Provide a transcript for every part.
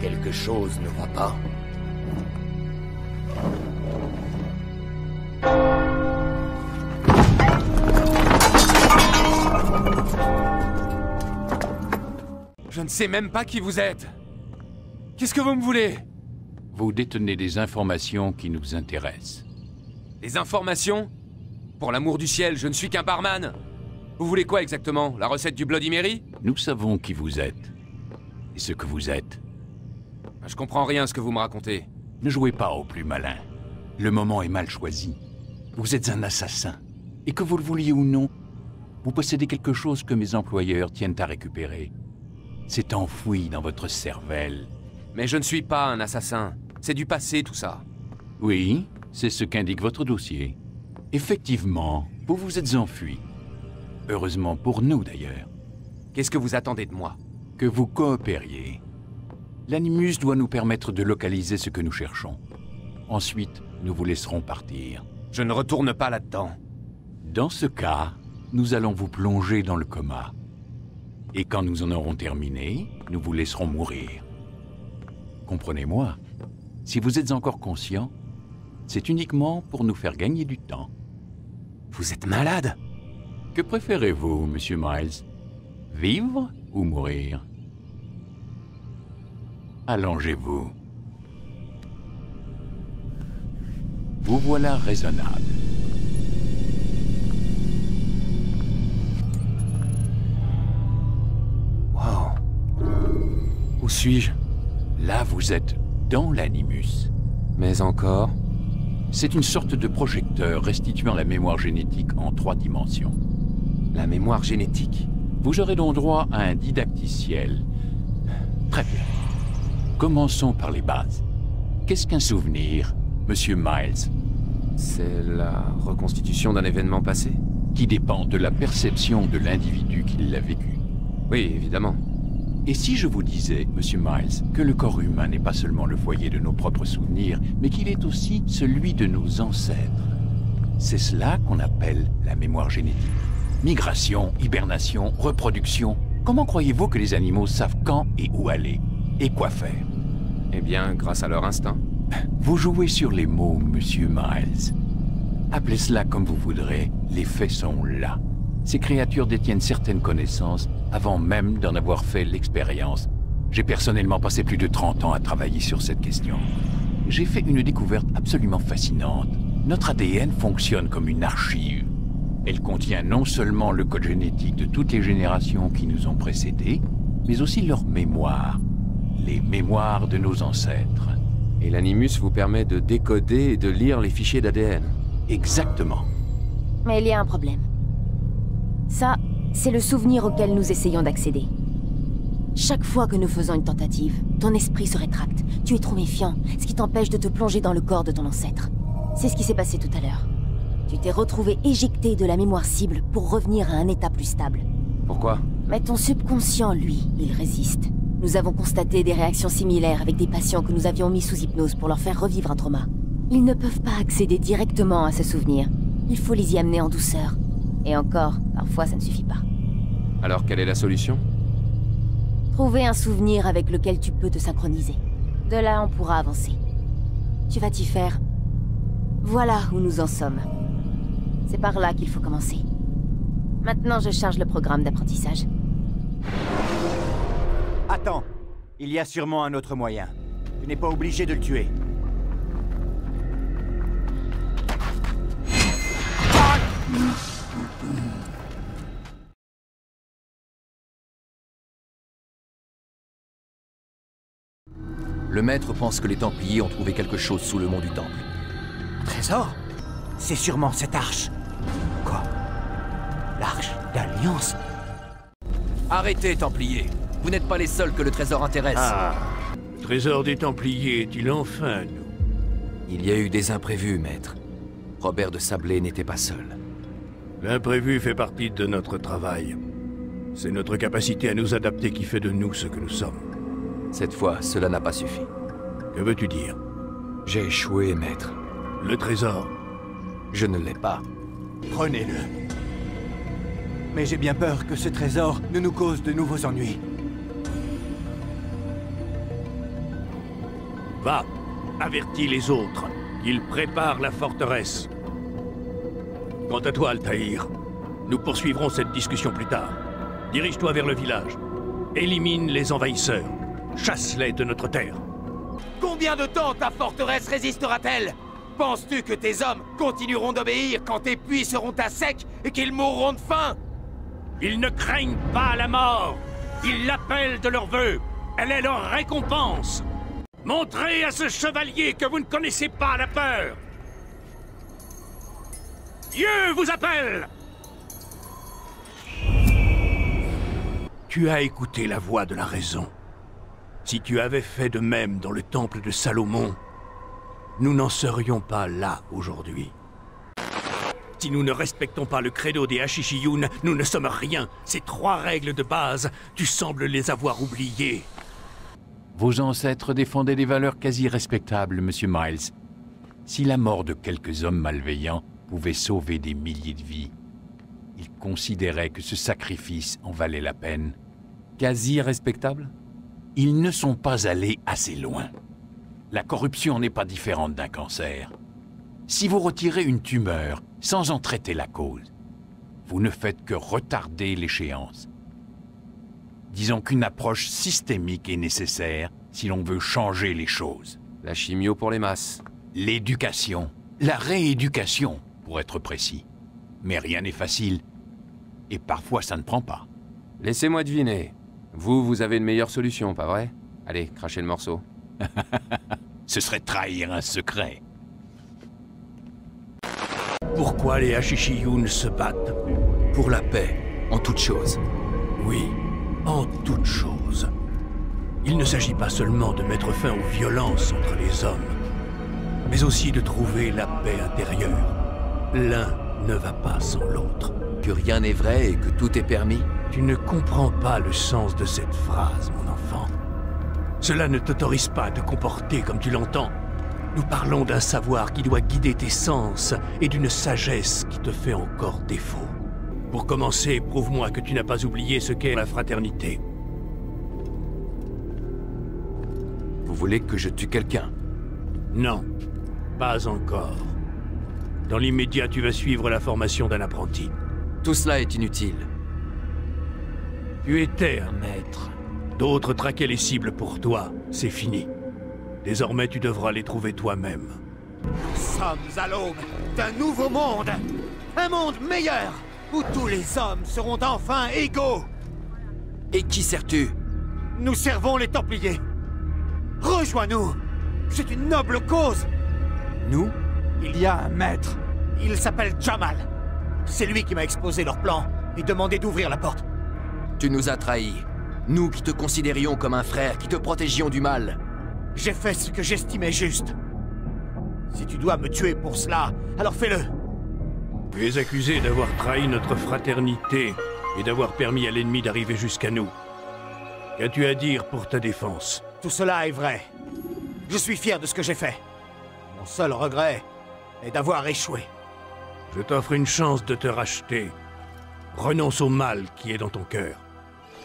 Quelque chose ne va pas. Je ne sais même pas qui vous êtes. Qu'est-ce que vous me voulez? Vous détenez des informations qui nous intéressent. Des informations? Pour l'amour du ciel, je ne suis qu'un barman. Vous voulez quoi exactement? La recette du Bloody Mary? Nous savons qui vous êtes. Et ce que vous êtes. Je comprends rien à ce que vous me racontez. Ne jouez pas au plus malin. Le moment est mal choisi. Vous êtes un assassin. Et que vous le vouliez ou non, vous possédez quelque chose que mes employeurs tiennent à récupérer. C'est enfoui dans votre cervelle. Mais je ne suis pas un assassin. C'est du passé, tout ça. Oui, c'est ce qu'indique votre dossier. Effectivement, vous vous êtes enfui. Heureusement pour nous, d'ailleurs. Qu'est-ce que vous attendez de moi? Que vous coopériez. L'Animus doit nous permettre de localiser ce que nous cherchons. Ensuite, nous vous laisserons partir. Je ne retourne pas là-dedans. Dans ce cas, nous allons vous plonger dans le coma. Et quand nous en aurons terminé, nous vous laisserons mourir. Comprenez-moi, si vous êtes encore conscient, c'est uniquement pour nous faire gagner du temps. Vous êtes malade? Que préférez-vous, Monsieur Miles? Vivre ou mourir? Allongez-vous. Vous voilà raisonnable. Wow. Où suis-je? Là, vous êtes dans l'Animus. Mais encore? C'est une sorte de projecteur restituant la mémoire génétique en 3 dimensions. La mémoire génétique? Vous aurez donc droit à un didacticiel. Très bien. Commençons par les bases. Qu'est-ce qu'un souvenir, Monsieur Miles? C'est la reconstitution d'un événement passé? Qui dépend de la perception de l'individu qui l'a vécu. Oui, évidemment. Et si je vous disais, Monsieur Miles, que le corps humain n'est pas seulement le foyer de nos propres souvenirs, mais qu'il est aussi celui de nos ancêtres? C'est cela qu'on appelle la mémoire génétique. Migration, hibernation, reproduction. Comment croyez-vous que les animaux savent quand et où aller? Et quoi faire? Eh bien, grâce à leur instinct. Vous jouez sur les mots, Monsieur Miles. Appelez cela comme vous voudrez, les faits sont là. Ces créatures détiennent certaines connaissances avant même d'en avoir fait l'expérience. J'ai personnellement passé plus de 30 ans à travailler sur cette question. J'ai fait une découverte absolument fascinante. Notre ADN fonctionne comme une archive. Elle contient non seulement le code génétique de toutes les générations qui nous ont précédés, mais aussi leur mémoire. Les mémoires de nos ancêtres. Et l'Animus vous permet de décoder et de lire les fichiers d'ADN. Exactement. Mais il y a un problème. Ça, c'est le souvenir auquel nous essayons d'accéder. Chaque fois que nous faisons une tentative, ton esprit se rétracte. Tu es trop méfiant, ce qui t'empêche de te plonger dans le corps de ton ancêtre. C'est ce qui s'est passé tout à l'heure. Tu t'es retrouvé éjecté de la mémoire cible pour revenir à un état plus stable. Pourquoi? Mais ton subconscient, lui, il résiste. Nous avons constaté des réactions similaires avec des patients que nous avions mis sous hypnose pour leur faire revivre un trauma. Ils ne peuvent pas accéder directement à ce souvenir. Il faut les y amener en douceur. Et encore, parfois ça ne suffit pas. Alors quelle est la solution? Trouver un souvenir avec lequel tu peux te synchroniser. De là, on pourra avancer. Tu vas t'y faire. Voilà où nous en sommes. C'est par là qu'il faut commencer. Maintenant, je charge le programme d'apprentissage. Attends, il y a sûrement un autre moyen. Tu n'es pas obligé de le tuer. Le maître pense que les Templiers ont trouvé quelque chose sous le mont du Temple. Trésor? C'est sûrement cette arche. Quoi? L'arche d'Alliance? Arrêtez, Templiers! Vous n'êtes pas les seuls que le trésor intéresse. Ah, le trésor des Templiers est-il enfin nous? Il y a eu des imprévus, maître. Robert de Sablé n'était pas seul. L'imprévu fait partie de notre travail. C'est notre capacité à nous adapter qui fait de nous ce que nous sommes. Cette fois, cela n'a pas suffi. Que veux-tu dire? J'ai échoué, maître. Le trésor? Je ne l'ai pas. Prenez-le. Mais j'ai bien peur que ce trésor ne nous cause de nouveaux ennuis. Va, avertis les autres. Ils préparent la forteresse. Quant à toi, Altaïr, nous poursuivrons cette discussion plus tard. Dirige-toi vers le village. Élimine les envahisseurs. Chasse-les de notre terre. Combien de temps ta forteresse résistera-t-elle? Penses-tu que tes hommes continueront d'obéir quand tes puits seront à sec et qu'ils mourront de faim? Ils ne craignent pas la mort. Ils l'appellent de leur vœu. Elle est leur récompense. Montrez à ce chevalier que vous ne connaissez pas la peur. Dieu vous appelle. Tu as écouté la voix de la raison. Si tu avais fait de même dans le temple de Salomon, nous n'en serions pas là aujourd'hui. Si nous ne respectons pas le credo des Ashishiyun, nous ne sommes rien. Ces 3 règles de base, tu sembles les avoir oubliées. Vos ancêtres défendaient des valeurs quasi respectables, Monsieur Miles. Si la mort de quelques hommes malveillants pouvait sauver des milliers de vies, ils considéraient que ce sacrifice en valait la peine. Quasi respectable? Ils ne sont pas allés assez loin. La corruption n'est pas différente d'un cancer. Si vous retirez une tumeur sans en traiter la cause, vous ne faites que retarder l'échéance. Disons qu'une approche systémique est nécessaire si l'on veut changer les choses. La chimio pour les masses. L'éducation, la rééducation, pour être précis. Mais rien n'est facile. Et parfois ça ne prend pas. Laissez-moi deviner. Vous avez une meilleure solution, pas vrai? Allez, crachez le morceau. Ce serait trahir un secret. Pourquoi les Ashishiyun se battent? Pour la paix, en toute chose. Oui, en toute chose. Il ne s'agit pas seulement de mettre fin aux violences entre les hommes, mais aussi de trouver la paix intérieure. L'un ne va pas sans l'autre. Que rien n'est vrai et que tout est permis? Tu ne comprends pas le sens de cette phrase, mon enfant. Cela ne t'autorise pas à te comporter comme tu l'entends. Nous parlons d'un savoir qui doit guider tes sens et d'une sagesse qui te fait encore défaut. Pour commencer, prouve-moi que tu n'as pas oublié ce qu'est la fraternité. Vous voulez que je tue quelqu'un? Non, pas encore. Dans l'immédiat, tu vas suivre la formation d'un apprenti. Tout cela est inutile. Tu étais un maître. D'autres traquaient les cibles pour toi. C'est fini. Désormais, tu devras les trouver toi-même. Nous sommes à l'aube d'un nouveau monde. Un monde meilleur, où tous les hommes seront enfin égaux. Et qui sers-tu? Nous servons les Templiers. Rejoins-nous. C'est une noble cause. Nous? Il y a un maître. Il s'appelle Jamal. C'est lui qui m'a exposé leur plan et demandé d'ouvrir la porte. Tu nous as trahis. Nous qui te considérions comme un frère, qui te protégions du mal. J'ai fait ce que j'estimais juste. Si tu dois me tuer pour cela, alors fais-le. Tu es accusé d'avoir trahi notre fraternité et d'avoir permis à l'ennemi d'arriver jusqu'à nous. Qu'as-tu à dire pour ta défense? Tout cela est vrai. Je suis fier de ce que j'ai fait. Mon seul regret est d'avoir échoué. Je t'offre une chance de te racheter. Renonce au mal qui est dans ton cœur.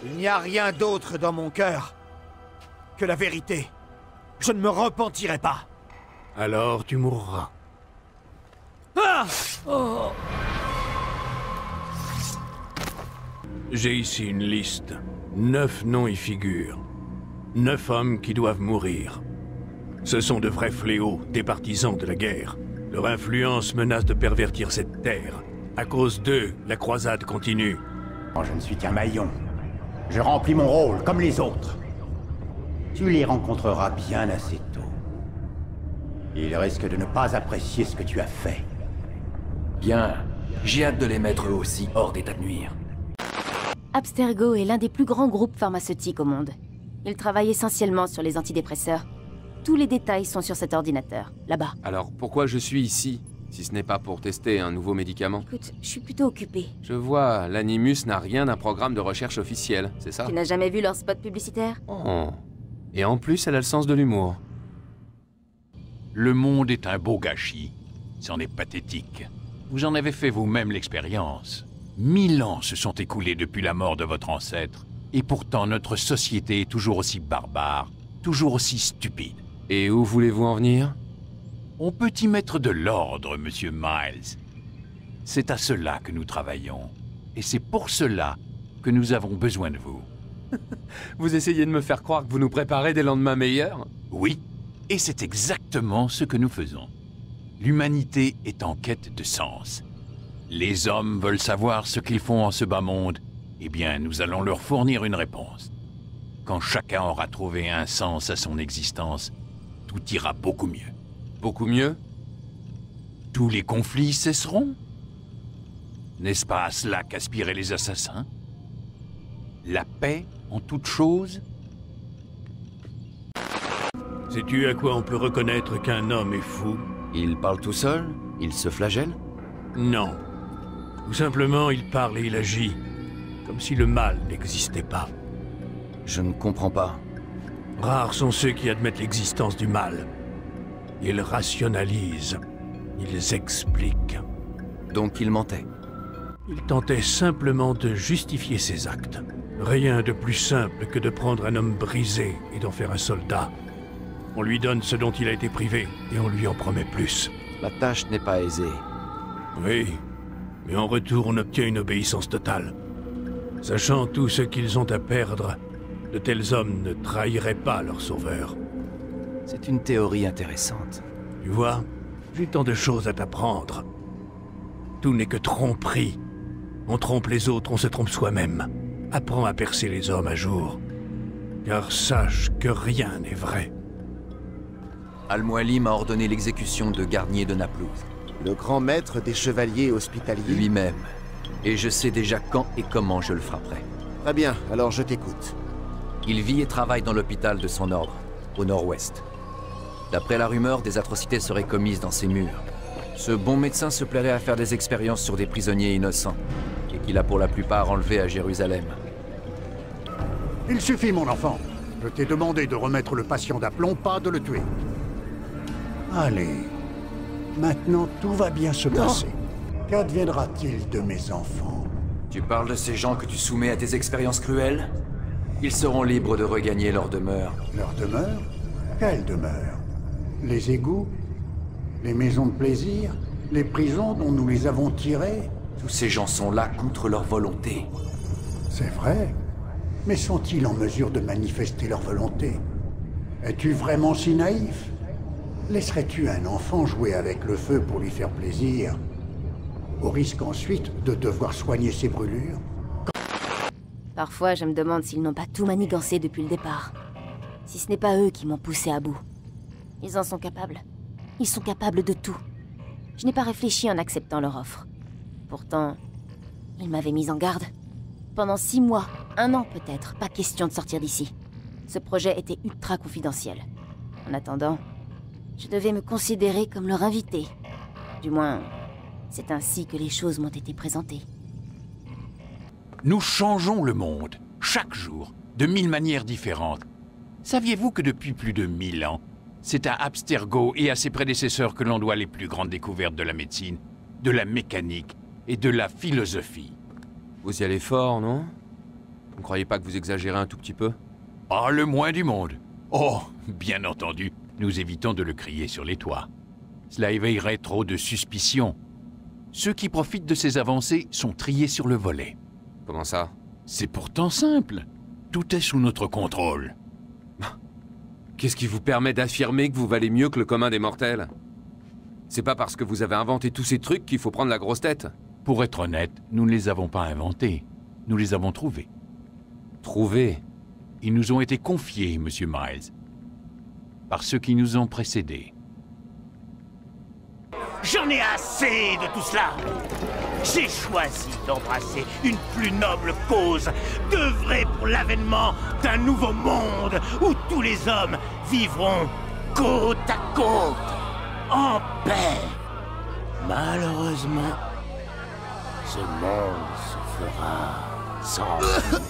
Il n'y a rien d'autre dans mon cœur que la vérité. Je ne me repentirai pas. Alors tu mourras. Ah! Oh! J'ai ici une liste. 9 noms y figurent. 9 hommes qui doivent mourir. Ce sont de vrais fléaux, des partisans de la guerre. Leur influence menace de pervertir cette terre. À cause d'eux, la croisade continue. Je ne suis qu'un maillon. Je remplis mon rôle comme les autres. Tu les rencontreras bien assez tôt. Ils risquent de ne pas apprécier ce que tu as fait. Bien. J'ai hâte de les mettre eux aussi hors d'état de nuire. Abstergo est l'un des plus grands groupes pharmaceutiques au monde. Il travaille essentiellement sur les antidépresseurs. Tous les détails sont sur cet ordinateur, là-bas. Alors, pourquoi je suis ici, si ce n'est pas pour tester un nouveau médicament? Écoute, je suis plutôt occupée. Je vois, l'Animus n'a rien d'un programme de recherche officiel, c'est ça? Tu n'as jamais vu leur spot publicitaire? Oh. Et en plus, elle a le sens de l'humour. Le monde est un beau gâchis. C'en est pathétique. Vous en avez fait vous-même l'expérience. 1000 ans se sont écoulés depuis la mort de votre ancêtre. Et pourtant, notre société est toujours aussi barbare, toujours aussi stupide. Et où voulez-vous en venir? On peut y mettre de l'ordre, monsieur Miles. C'est à cela que nous travaillons. Et c'est pour cela que nous avons besoin de vous. Vous essayez de me faire croire que vous nous préparez des lendemains meilleurs? Oui, et c'est exactement ce que nous faisons. L'humanité est en quête de sens. Les hommes veulent savoir ce qu'ils font en ce bas monde. Eh bien, nous allons leur fournir une réponse. Quand chacun aura trouvé un sens à son existence, tout ira beaucoup mieux. Beaucoup mieux? Tous les conflits cesseront. N'est-ce pas à cela qu'aspiraient les assassins? La paix en toute chose? Sais-tu à quoi on peut reconnaître qu'un homme est fou? Il parle tout seul? Il se flagelle? Non. Tout simplement, il parle et il agit, comme si le mal n'existait pas. Je ne comprends pas. Rares sont ceux qui admettent l'existence du mal. Ils rationalisent. Ils expliquent. Donc il mentait. Il tentait simplement de justifier ses actes. Rien de plus simple que de prendre un homme brisé et d'en faire un soldat. On lui donne ce dont il a été privé, et on lui en promet plus. La tâche n'est pas aisée. Oui, mais en retour on obtient une obéissance totale. Sachant tout ce qu'ils ont à perdre, de tels hommes ne trahiraient pas leur sauveur. C'est une théorie intéressante. Tu vois, j'ai tant de choses à t'apprendre. Tout n'est que tromperie. On trompe les autres, on se trompe soi-même. Apprends à percer les hommes à jour. Car sache que rien n'est vrai. Al-Mualim a ordonné l'exécution de Garnier de Naplouse. Le grand maître des chevaliers hospitaliers. Lui-même. Et je sais déjà quand et comment je le frapperai. Très bien, alors je t'écoute. Il vit et travaille dans l'hôpital de son ordre, au nord-ouest. D'après la rumeur, des atrocités seraient commises dans ses murs. Ce bon médecin se plairait à faire des expériences sur des prisonniers innocents, et qu'il a pour la plupart enlevés à Jérusalem. Il suffit, mon enfant. Je t'ai demandé de remettre le patient d'aplomb, pas de le tuer. Allez. Maintenant, tout va bien se passer. Qu'adviendra-t-il de mes enfants? Tu parles de ces gens que tu soumets à tes expériences cruelles? Ils seront libres de regagner leur demeure. Leur demeure? Quelle demeure? Les égouts? Les maisons de plaisir? Les prisons dont nous les avons tirés? Tous ces gens sont là contre leur volonté. C'est vrai. Mais sont-ils en mesure de manifester leur volonté? Es-tu vraiment si naïf? Laisserais-tu un enfant jouer avec le feu pour lui faire plaisir, au risque ensuite de devoir soigner ses brûlures? Parfois, je me demande s'ils n'ont pas tout manigancé depuis le départ. Si ce n'est pas eux qui m'ont poussé à bout. Ils en sont capables. Ils sont capables de tout. Je n'ai pas réfléchi en acceptant leur offre. Pourtant, ils m'avaient mis en garde. Pendant 6 mois, 1 an peut-être, pas question de sortir d'ici. Ce projet était ultra confidentiel. En attendant, je devais me considérer comme leur invité. Du moins, c'est ainsi que les choses m'ont été présentées. Nous changeons le monde, chaque jour, de 1000 manières différentes. Saviez-vous que depuis plus de 1000 ans, c'est à Abstergo et à ses prédécesseurs que l'on doit les plus grandes découvertes de la médecine, de la mécanique et de la philosophie? Vous y allez fort, non? Vous ne croyez pas que vous exagérez un tout petit peu? Ah, le moins du monde. Oh, bien entendu, nous évitons de le crier sur les toits. Cela éveillerait trop de suspicions. Ceux qui profitent de ces avancées sont triés sur le volet. Comment ça? C'est pourtant simple. Tout est sous notre contrôle. Qu'est-ce qui vous permet d'affirmer que vous valez mieux que le commun des mortels? C'est pas parce que vous avez inventé tous ces trucs qu'il faut prendre la grosse tête. Pour être honnête, nous ne les avons pas inventés. Nous les avons trouvés. Trouvés? Ils nous ont été confiés, Monsieur Miles, par ceux qui nous ont précédés. J'en ai assez de tout cela. J'ai choisi d'embrasser une plus noble cause, d'œuvrer pour l'avènement d'un nouveau monde où tous les hommes vivront côte à côte, en paix. Malheureusement, ce monde se fera sans vie.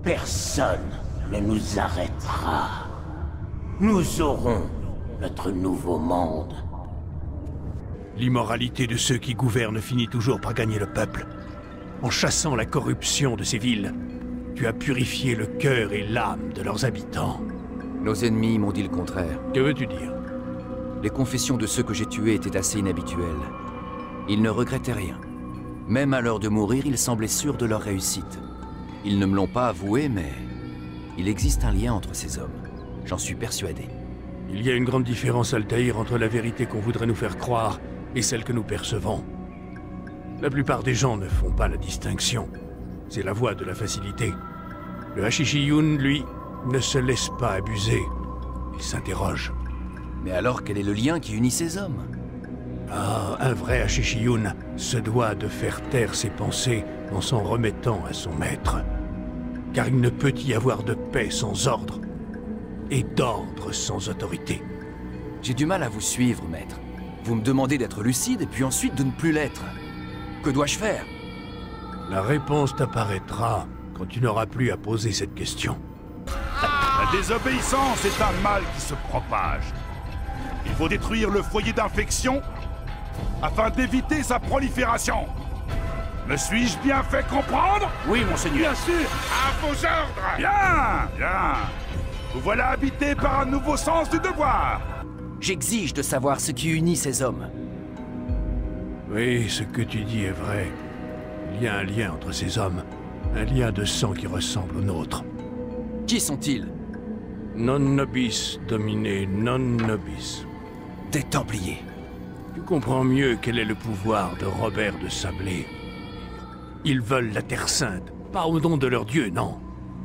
Personne ne nous arrêtera. Nous aurons notre nouveau monde. L'immoralité de ceux qui gouvernent finit toujours par gagner le peuple. En chassant la corruption de ces villes, tu as purifié le cœur et l'âme de leurs habitants. Nos ennemis m'ont dit le contraire. Que veux-tu dire? Les confessions de ceux que j'ai tués étaient assez inhabituelles. Ils ne regrettaient rien. Même à l'heure de mourir, ils semblaient sûrs de leur réussite. Ils ne me l'ont pas avoué, mais il existe un lien entre ces hommes. J'en suis persuadé. Il y a une grande différence, Altaïr, entre la vérité qu'on voudrait nous faire croire et celle que nous percevons. La plupart des gens ne font pas la distinction. C'est la voie de la facilité. Le Hashishiyun, lui, ne se laisse pas abuser. Il s'interroge. Mais alors, quel est le lien qui unit ces hommes? Ah, un vrai Hashishiyun se doit de faire taire ses pensées en s'en remettant à son maître. Car il ne peut y avoir de paix sans ordre, et d'ordre sans autorité. J'ai du mal à vous suivre, maître. Vous me demandez d'être lucide, et puis ensuite de ne plus l'être. Que dois-je faire? La réponse t'apparaîtra quand tu n'auras plus à poser cette question. La désobéissance est un mal qui se propage. Il faut détruire le foyer d'infection afin d'éviter sa prolifération. Me suis-je bien fait comprendre? Oui, monseigneur. Bien sûr. À vos ordres. Bien, bien. Vous voilà habité par un nouveau sens du devoir. J'exige de savoir ce qui unit ces hommes. Oui, ce que tu dis est vrai. Il y a un lien entre ces hommes. Un lien de sang qui ressemble au nôtre. Qui sont-ils? Non nobis, dominé, non nobis. Des Templiers. Tu comprends mieux quel est le pouvoir de Robert de Sablé. Ils veulent la Terre Sainte, pas au nom de leur dieu, non.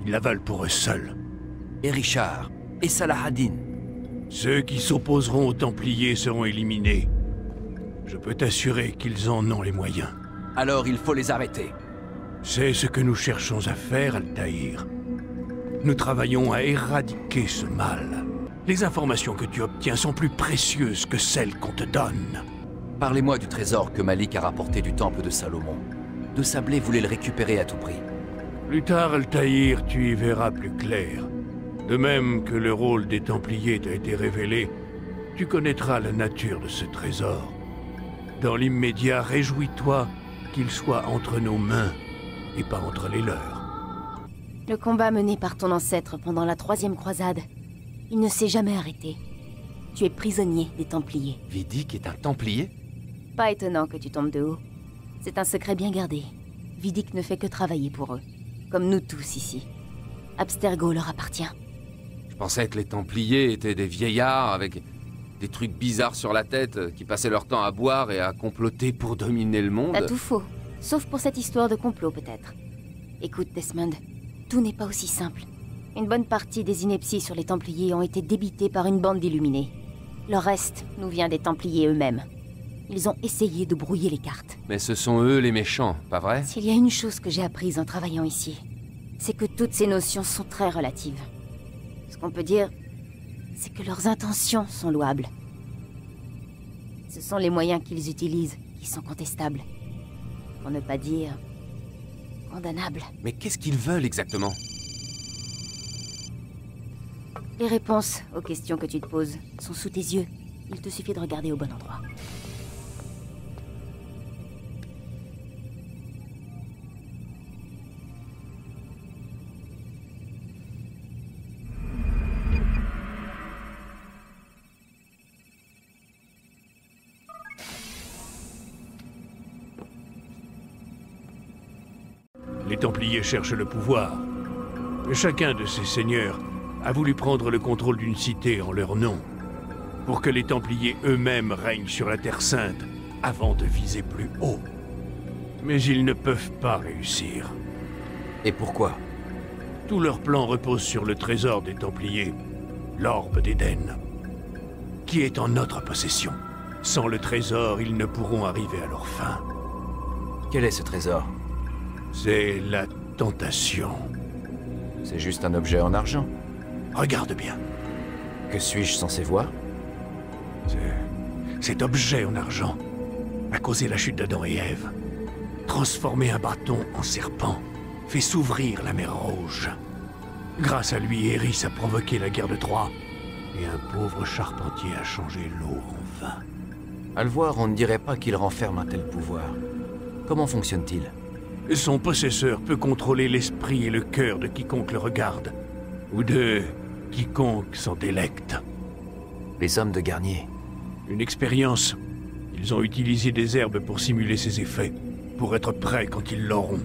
Ils la veulent pour eux seuls. Et Richard, et Saladin. Ceux qui s'opposeront aux Templiers seront éliminés. Je peux t'assurer qu'ils en ont les moyens. Alors il faut les arrêter. C'est ce que nous cherchons à faire, Altaïr. Nous travaillons à éradiquer ce mal. Les informations que tu obtiens sont plus précieuses que celles qu'on te donne. Parlez-moi du trésor que Malik a rapporté du temple de Salomon. De Sablé voulait le récupérer à tout prix. Plus tard, Altaïr, tu y verras plus clair. De même que le rôle des Templiers t'a été révélé, tu connaîtras la nature de ce trésor. Dans l'immédiat, réjouis-toi qu'il soit entre nos mains et pas entre les leurs. Le combat mené par ton ancêtre pendant la 3e croisade, il ne s'est jamais arrêté. Tu es prisonnier des Templiers. Vidic est un Templier? Pas étonnant que tu tombes de haut. C'est un secret bien gardé. Vidic ne fait que travailler pour eux. Comme nous tous ici. Abstergo leur appartient. Je pensais que les Templiers étaient des vieillards avec des trucs bizarres sur la tête qui passaient leur temps à boire et à comploter pour dominer le monde. T'as tout faux. Sauf pour cette histoire de complot, peut-être. Écoute, Desmond, tout n'est pas aussi simple. Une bonne partie des inepties sur les Templiers ont été débitées par une bande d'illuminés. Le reste nous vient des Templiers eux-mêmes. Ils ont essayé de brouiller les cartes. Mais ce sont eux les méchants, pas vrai? S'il y a une chose que j'ai apprise en travaillant ici, c'est que toutes ces notions sont très relatives. Ce qu'on peut dire, c'est que leurs intentions sont louables. Ce sont les moyens qu'ils utilisent qui sont contestables. Pour ne pas dire... condamnables. Mais qu'est-ce qu'ils veulent exactement? Les réponses aux questions que tu te poses sont sous tes yeux. Il te suffit de regarder au bon endroit. Les Templiers cherchent le pouvoir. Chacun de ces seigneurs a voulu prendre le contrôle d'une cité en leur nom, pour que les Templiers eux-mêmes règnent sur la Terre Sainte avant de viser plus haut. Mais ils ne peuvent pas réussir. Et pourquoi? Tout leur plan repose sur le trésor des Templiers, l'Orbe d'Éden, qui est en notre possession. Sans le trésor, ils ne pourront arriver à leur fin. Quel est ce trésor? C'est la tentation. C'est juste un objet en argent. Regarde bien. Que suis-je censé voir? Cet objet en argent a causé la chute d'Adam et Ève. Transformé un bâton en serpent, fait s'ouvrir la mer Rouge. Grâce à lui, Eris a provoqué la guerre de Troie, et un pauvre charpentier a changé l'eau en vin. À le voir, on ne dirait pas qu'il renferme un tel pouvoir. Comment fonctionne-t-il? Son possesseur peut contrôler l'esprit et le cœur de quiconque le regarde. Ou de quiconque s'en délecte. Les hommes de Garnier. Une expérience. Ils ont utilisé des herbes pour simuler ses effets, pour être prêts quand ils l'auront.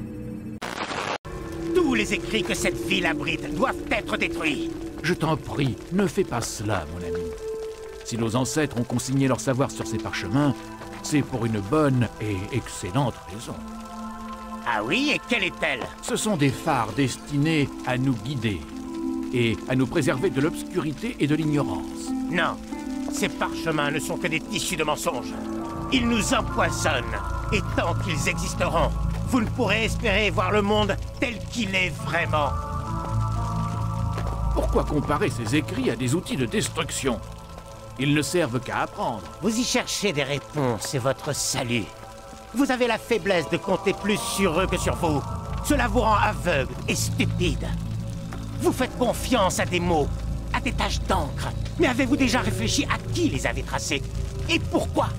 Tous les écrits que cette ville abrite doivent être détruits. Je t'en prie, ne fais pas cela, mon ami. Si nos ancêtres ont consigné leur savoir sur ces parchemins, c'est pour une bonne et excellente raison. Ah oui, et quelle est-elle? Ce sont des phares destinés à nous guider et à nous préserver de l'obscurité et de l'ignorance. Non, ces parchemins ne sont que des tissus de mensonges. Ils nous empoisonnent, et tant qu'ils existeront, vous ne pourrez espérer voir le monde tel qu'il est vraiment. Pourquoi comparer ces écrits à des outils de destruction? Ils ne servent qu'à apprendre. Vous y cherchez des réponses, c'est votre salut. Vous avez la faiblesse de compter plus sur eux que sur vous. Cela vous rend aveugle et stupide. Vous faites confiance à des mots, à des taches d'encre. Mais avez-vous déjà réfléchi à qui les avait tracés? Et pourquoi?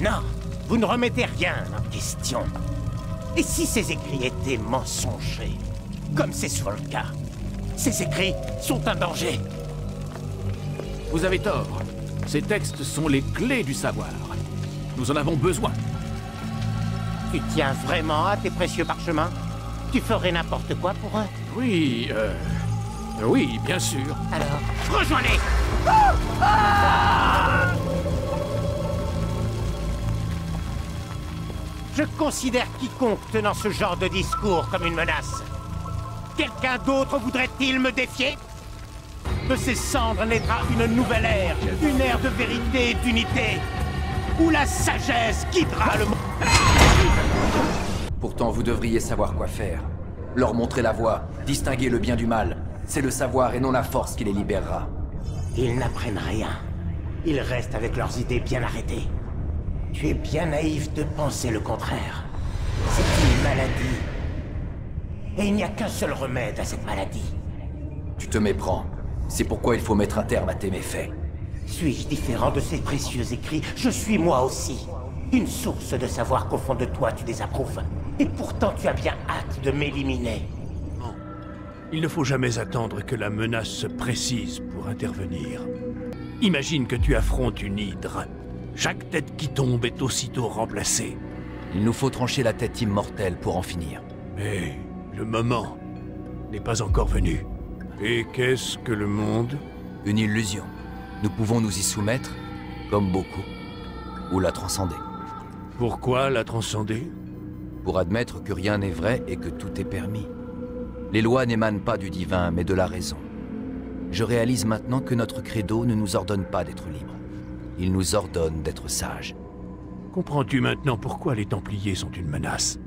Non, vous ne remettez rien en question. Et si ces écrits étaient mensongers, comme c'est souvent le cas, ces écrits sont un danger. Vous avez tort. Ces textes sont les clés du savoir. Nous en avons besoin. Tu tiens vraiment à tes précieux parchemins? Tu ferais n'importe quoi pour eux? Oui, oui, bien sûr. Alors, rejoins-les! Je considère quiconque tenant ce genre de discours comme une menace. Quelqu'un d'autre voudrait-il me défier? De ces cendres naîtra une nouvelle ère, une ère de vérité et d'unité, où la sagesse guidera le monde. Pourtant, vous devriez savoir quoi faire. Leur montrer la voie, distinguer le bien du mal. C'est le savoir et non la force qui les libérera. Ils n'apprennent rien. Ils restent avec leurs idées bien arrêtées. Tu es bien naïf de penser le contraire. C'est une maladie. Et il n'y a qu'un seul remède à cette maladie. Tu te méprends. C'est pourquoi il faut mettre un terme à tes méfaits. Suis-je différent de ces précieux écrits? Je suis moi aussi. Une source de savoir qu'au fond de toi tu désapprouves. Et pourtant tu as bien hâte de m'éliminer. Non. Il ne faut jamais attendre que la menace se précise pour intervenir. Imagine que tu affrontes une hydre. Chaque tête qui tombe est aussitôt remplacée. Il nous faut trancher la tête immortelle pour en finir. Mais le moment n'est pas encore venu. Et qu'est-ce que le monde? Une illusion. Nous pouvons nous y soumettre, comme beaucoup, ou la transcender. Pourquoi la transcender? Pour admettre que rien n'est vrai et que tout est permis. Les lois n'émanent pas du divin, mais de la raison. Je réalise maintenant que notre credo ne nous ordonne pas d'être libres. Il nous ordonne d'être sages. Comprends-tu maintenant pourquoi les Templiers sont une menace?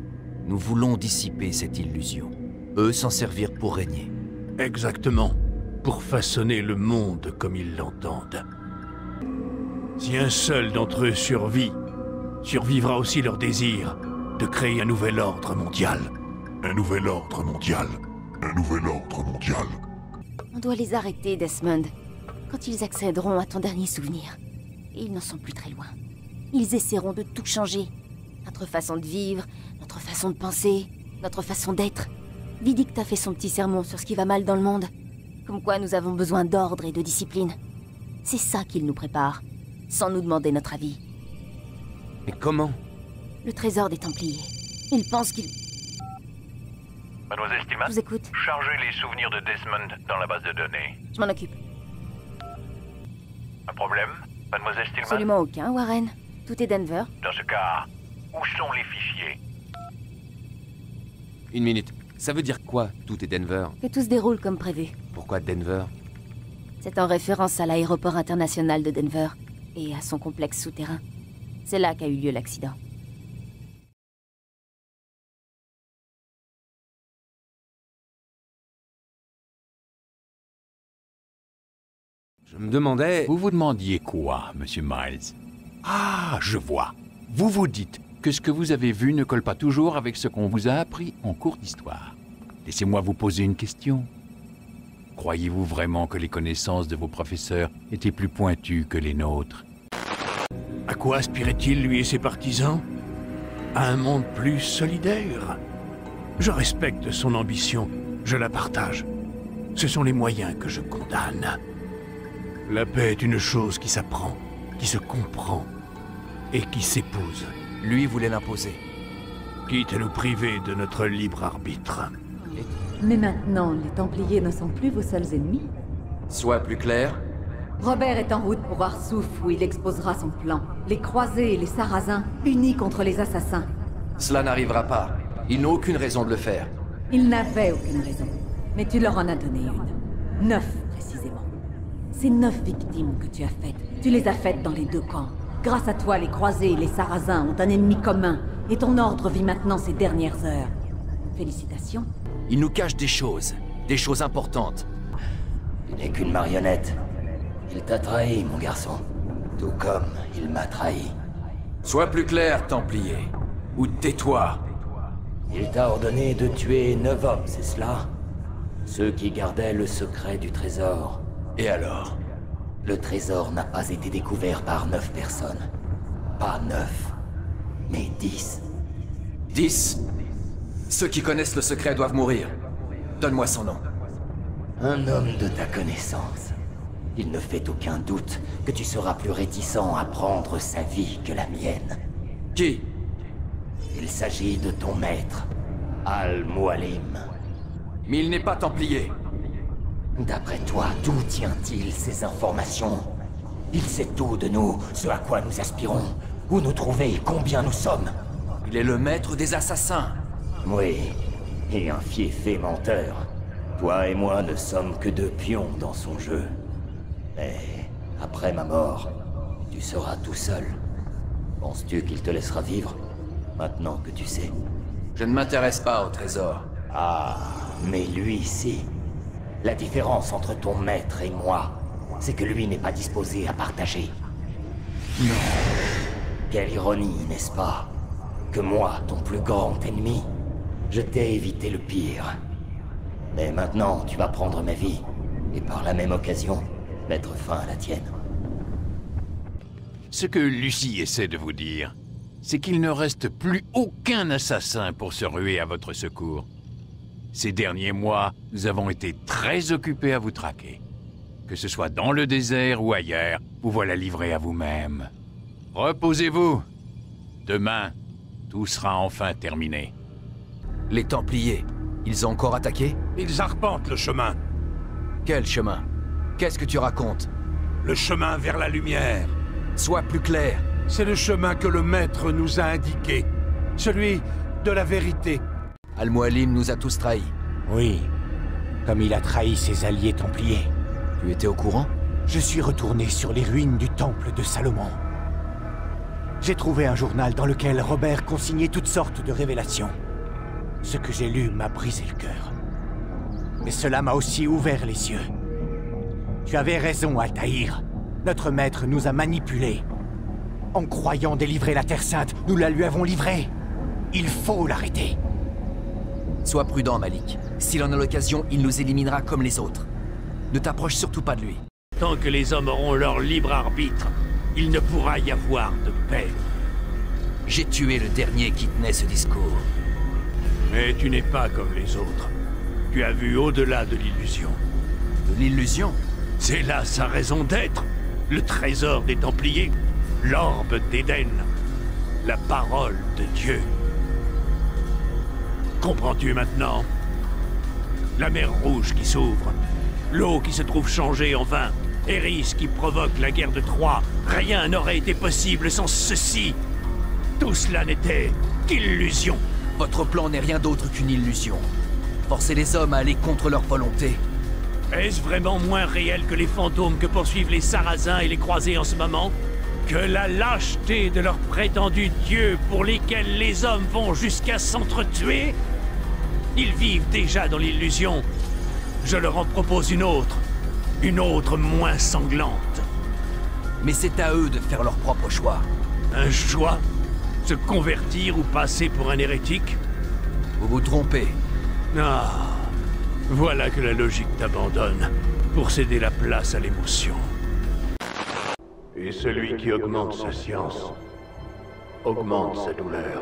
Nous voulons dissiper cette illusion. Eux s'en servir pour régner. Exactement. Pour façonner le monde comme ils l'entendent. Si un seul d'entre eux survit, survivra aussi leur désir de créer un nouvel ordre mondial. Un nouvel ordre mondial. Un nouvel ordre mondial. On doit les arrêter, Desmond. Quand ils accéderont à ton dernier souvenir. Et ils n'en sont plus très loin. Ils essaieront de tout changer. Notre façon de vivre, notre façon de penser, notre façon d'être. Vidic a fait son petit sermon sur ce qui va mal dans le monde. Comme quoi nous avons besoin d'ordre et de discipline. C'est ça qu'il nous prépare, sans nous demander notre avis. Mais comment? Le trésor des Templiers. Ils pensent qu'ils... Mademoiselle Stillman, Je vous écoute. chargez les souvenirs de Desmond dans la base de données. Je m'en occupe. Un problème, Mademoiselle Stillman? Absolument aucun, Warren. Tout est Denver. Dans ce cas, où sont les fichiers? Une minute. Ça veut dire quoi, tout est Denver? Que tout se déroule comme prévu. Pourquoi Denver? C'est en référence à l'aéroport international de Denver et à son complexe souterrain. C'est là qu'a eu lieu l'accident. Je me demandais... Vous vous demandiez quoi, monsieur Miles? Ah, je vois. Vous vous dites que ce que vous avez vu ne colle pas toujours avec ce qu'on vous a appris en cours d'histoire. Laissez-moi vous poser une question. Croyez-vous vraiment que les connaissances de vos professeurs étaient plus pointues que les nôtres? À quoi aspirait-il, lui et ses partisans? À un monde plus solidaire. Je respecte son ambition, je la partage. Ce sont les moyens que je condamne. La paix est une chose qui s'apprend, qui se comprend et qui s'épouse. Lui voulait l'imposer. Quitte à nous priver de notre libre arbitre. Mais maintenant, les Templiers ne sont plus vos seuls ennemis. Sois plus clair. Robert est en route pour Arsouf où il exposera son plan. Les Croisés et les Sarrasins, unis contre les Assassins. Cela n'arrivera pas. Ils n'ont aucune raison de le faire. Ils n'avaient aucune raison. Mais tu leur en as donné une. 9, précisément. Ces 9 victimes que tu as faites, tu les as faites dans les 2 camps. Grâce à toi, les Croisés et les Sarrasins ont un ennemi commun, et ton ordre vit maintenant ses dernières heures. Félicitations. Ils nous cachent des choses importantes. Tu n'es qu'une marionnette. Il t'a trahi, mon garçon. Tout comme il m'a trahi. Sois plus clair, Templier. Ou tais-toi. Il t'a ordonné de tuer 9 hommes, c'est cela? Ceux qui gardaient le secret du trésor. Et alors? Le trésor n'a pas été découvert par 9 personnes. Pas 9, mais 10. 10? Ceux qui connaissent le secret doivent mourir. Donne-moi son nom. Un homme de ta connaissance. Il ne fait aucun doute que tu seras plus réticent à prendre sa vie que la mienne. Qui? Il s'agit de ton maître, Al-Mualim. Mais il n'est pas Templier. D'après toi, d'où tient-il ces informations? Il sait tout de nous, ce à quoi nous aspirons, où nous trouver, combien nous sommes. Il est le maître des assassins. Oui, et un fiefé menteur. Toi et moi ne sommes que 2 pions dans son jeu. Mais après ma mort, tu seras tout seul. Penses-tu qu'il te laissera vivre, maintenant que tu sais? Je ne m'intéresse pas au trésor. Ah, mais lui, si. La différence entre ton maître et moi, c'est que lui n'est pas disposé à partager. Non. Quelle ironie, n'est-ce pas? Que moi, ton plus grand ennemi, je t'ai évité le pire. Mais maintenant, tu vas prendre ma vie, et par la même occasion, mettre fin à la tienne. Ce que Lucie essaie de vous dire, c'est qu'il ne reste plus aucun assassin pour se ruer à votre secours. Ces derniers mois, nous avons été très occupés à vous traquer. Que ce soit dans le désert ou ailleurs, vous voilà livrés à vous-même. Reposez-vous. Demain, tout sera enfin terminé. Les Templiers, ils ont encore attaqué? Ils arpentent le chemin. Quel chemin? Qu'est-ce que tu racontes? Le chemin vers la lumière. Sois plus clair. C'est le chemin que le maître nous a indiqué. Celui de la vérité. Al-Mualim nous a tous trahis. Oui, comme il a trahi ses alliés templiers. Tu étais au courant? Je suis retourné sur les ruines du temple de Salomon. J'ai trouvé un journal dans lequel Robert consignait toutes sortes de révélations. Ce que j'ai lu m'a brisé le cœur. Mais cela m'a aussi ouvert les yeux. Tu avais raison, Altaïr. Notre maître nous a manipulés. En croyant délivrer la Terre Sainte, nous la lui avons livrée. Il faut l'arrêter. Sois prudent, Malik. S'il en a l'occasion, il nous éliminera comme les autres. Ne t'approche surtout pas de lui. Tant que les hommes auront leur libre arbitre, il ne pourra y avoir de paix. J'ai tué le dernier qui tenait ce discours. Mais tu n'es pas comme les autres. Tu as vu au-delà de l'illusion. De l'illusion? C'est là sa raison d'être. Le trésor des Templiers, l'orbe d'Éden, la parole de Dieu. Comprends-tu maintenant? La mer Rouge qui s'ouvre, l'eau qui se trouve changée en vin, Eris qui provoque la guerre de Troie. Rien n'aurait été possible sans ceci. Tout cela n'était qu'illusion. Votre plan n'est rien d'autre qu'une illusion. Forcer les hommes à aller contre leur volonté. Est-ce vraiment moins réel que les fantômes que poursuivent les Sarrasins et les Croisés en ce moment? Que la lâcheté de leurs prétendus dieux pour lesquels les hommes vont jusqu'à s'entretuer? Ils vivent déjà dans l'illusion. Je leur en propose une autre moins sanglante. Mais c'est à eux de faire leur propre choix. Un choix? Se convertir ou passer pour un hérétique? Vous vous trompez. Ah, voilà que la logique t'abandonne pour céder la place à l'émotion. Et celui qui augmente sa science augmente sa douleur.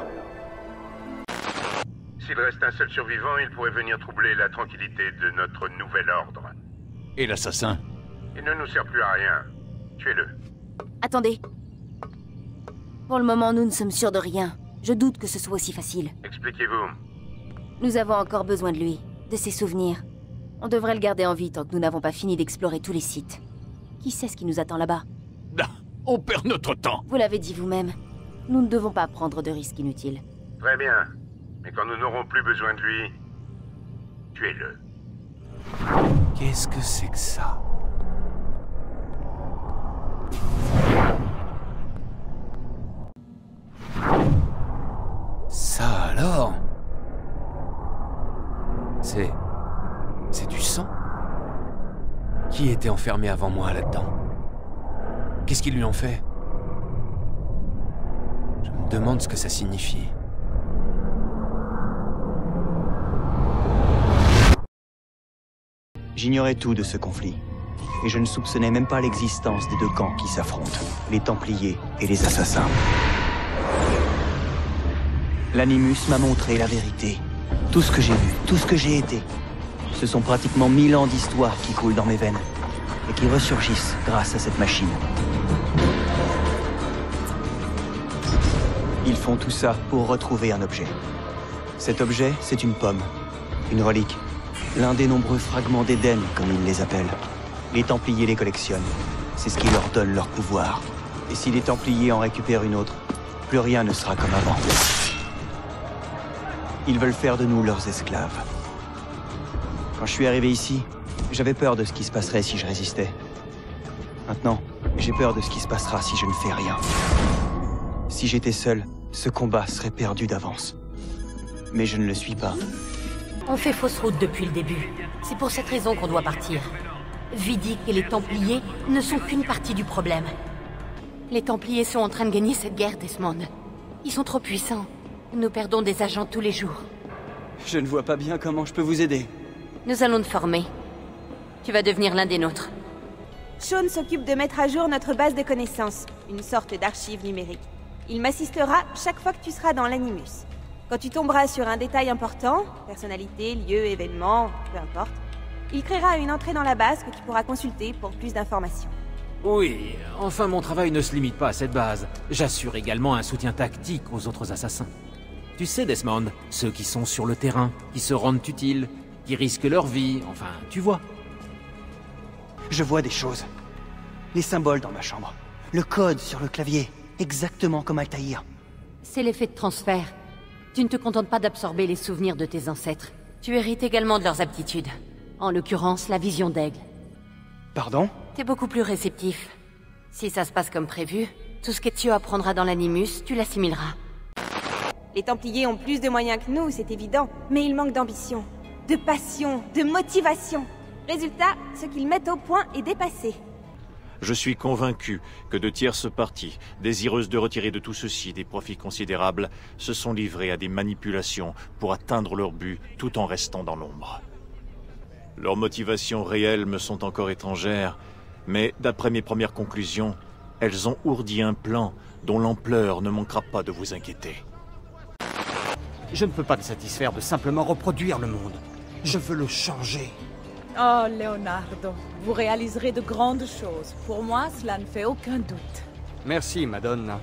S'il reste un seul survivant, il pourrait venir troubler la tranquillité de notre nouvel ordre. Et l'assassin? Il ne nous sert plus à rien. Tuez-le. Attendez. Pour le moment, nous ne sommes sûrs de rien. Je doute que ce soit aussi facile. Expliquez-vous. Nous avons encore besoin de lui, de ses souvenirs. On devrait le garder en vie tant que nous n'avons pas fini d'explorer tous les sites. Qui sait ce qui nous attend là-bas? On perd notre temps. Vous l'avez dit vous-même. Nous ne devons pas prendre de risques inutiles. Très bien. Mais quand nous n'aurons plus besoin de lui, tuez-le. Qu'est-ce que c'est que ça? Ça alors? C'est du sang? Qui était enfermé avant moi là-dedans? Qu'est-ce qu'ils lui ont fait? Je me demande ce que ça signifie. J'ignorais tout de ce conflit, et je ne soupçonnais même pas l'existence des deux camps qui s'affrontent, les Templiers et les Assassins. L'Animus m'a montré la vérité. Tout ce que j'ai vu, tout ce que j'ai été. Ce sont pratiquement 1000 ans d'histoire qui coulent dans mes veines, et qui ressurgissent grâce à cette machine. Ils font tout ça pour retrouver un objet. Cet objet, c'est une pomme, une relique. L'un des nombreux fragments d'Éden, comme ils les appellent. Les Templiers les collectionnent. C'est ce qui leur donne leur pouvoir. Et si les Templiers en récupèrent une autre, plus rien ne sera comme avant. Ils veulent faire de nous leurs esclaves. Quand je suis arrivé ici, j'avais peur de ce qui se passerait si je résistais. Maintenant, j'ai peur de ce qui se passera si je ne fais rien. Si j'étais seul, ce combat serait perdu d'avance. Mais je ne le suis pas. On fait fausse route depuis le début. C'est pour cette raison qu'on doit partir. Vidic et les Templiers ne sont qu'une partie du problème. Les Templiers sont en train de gagner cette guerre, Desmond. Ils sont trop puissants. Nous perdons des agents tous les jours. Je ne vois pas bien comment je peux vous aider. Nous allons te former. Tu vas devenir l'un des nôtres. Shaun s'occupe de mettre à jour notre base de connaissances, une sorte d'archive numérique. Il m'assistera chaque fois que tu seras dans l'Animus. Quand tu tomberas sur un détail important, personnalité, lieu, événement, peu importe, il créera une entrée dans la base que tu pourras consulter pour plus d'informations. Oui, enfin mon travail ne se limite pas à cette base. J'assure également un soutien tactique aux autres assassins. Tu sais, Desmond, ceux qui sont sur le terrain, qui se rendent utiles, qui risquent leur vie, enfin, tu vois. Je vois des choses. Les symboles dans ma chambre. Le code sur le clavier. Exactement comme Altaïr. C'est l'effet de transfert. Tu ne te contentes pas d'absorber les souvenirs de tes ancêtres. Tu hérites également de leurs aptitudes. En l'occurrence, la vision d'aigle. Pardon? T'es beaucoup plus réceptif. Si ça se passe comme prévu, tout ce qu'Ezio apprendra dans l'Animus, tu l'assimileras. Les Templiers ont plus de moyens que nous, c'est évident, mais ils manquent d'ambition, de passion, de motivation. Résultat, ce qu'ils mettent au point est dépassé. Je suis convaincu que de tierces parties, désireuses de retirer de tout ceci des profits considérables, se sont livrées à des manipulations pour atteindre leur but tout en restant dans l'ombre. Leurs motivations réelles me sont encore étrangères, mais d'après mes premières conclusions, elles ont ourdi un plan dont l'ampleur ne manquera pas de vous inquiéter. Je ne peux pas me satisfaire de simplement reproduire le monde. Je veux le changer. Oh, Leonardo, vous réaliserez de grandes choses. Pour moi, cela ne fait aucun doute. Merci, Madonna.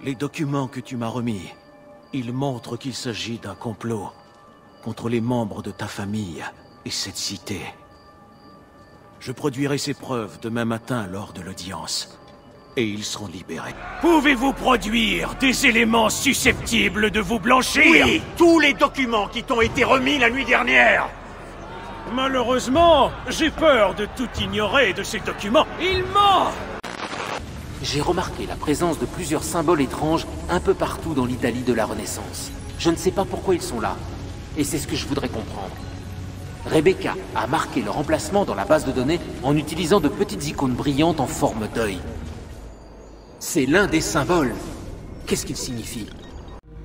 Les documents que tu m'as remis, ils montrent qu'il s'agit d'un complot contre les membres de ta famille et cette cité. Je produirai ces preuves demain matin lors de l'audience, et ils seront libérés. Pouvez-vous produire des éléments susceptibles de vous blanchir? Oui, tous les documents qui t'ont été remis la nuit dernière. Malheureusement, j'ai peur de tout ignorer de ces documents. Il ment! J'ai remarqué la présence de plusieurs symboles étranges un peu partout dans l'Italie de la Renaissance. Je ne sais pas pourquoi ils sont là, et c'est ce que je voudrais comprendre. Rebecca a marqué leur emplacement dans la base de données en utilisant de petites icônes brillantes en forme d'œil. C'est l'un des symboles. Qu'est-ce qu'il signifie?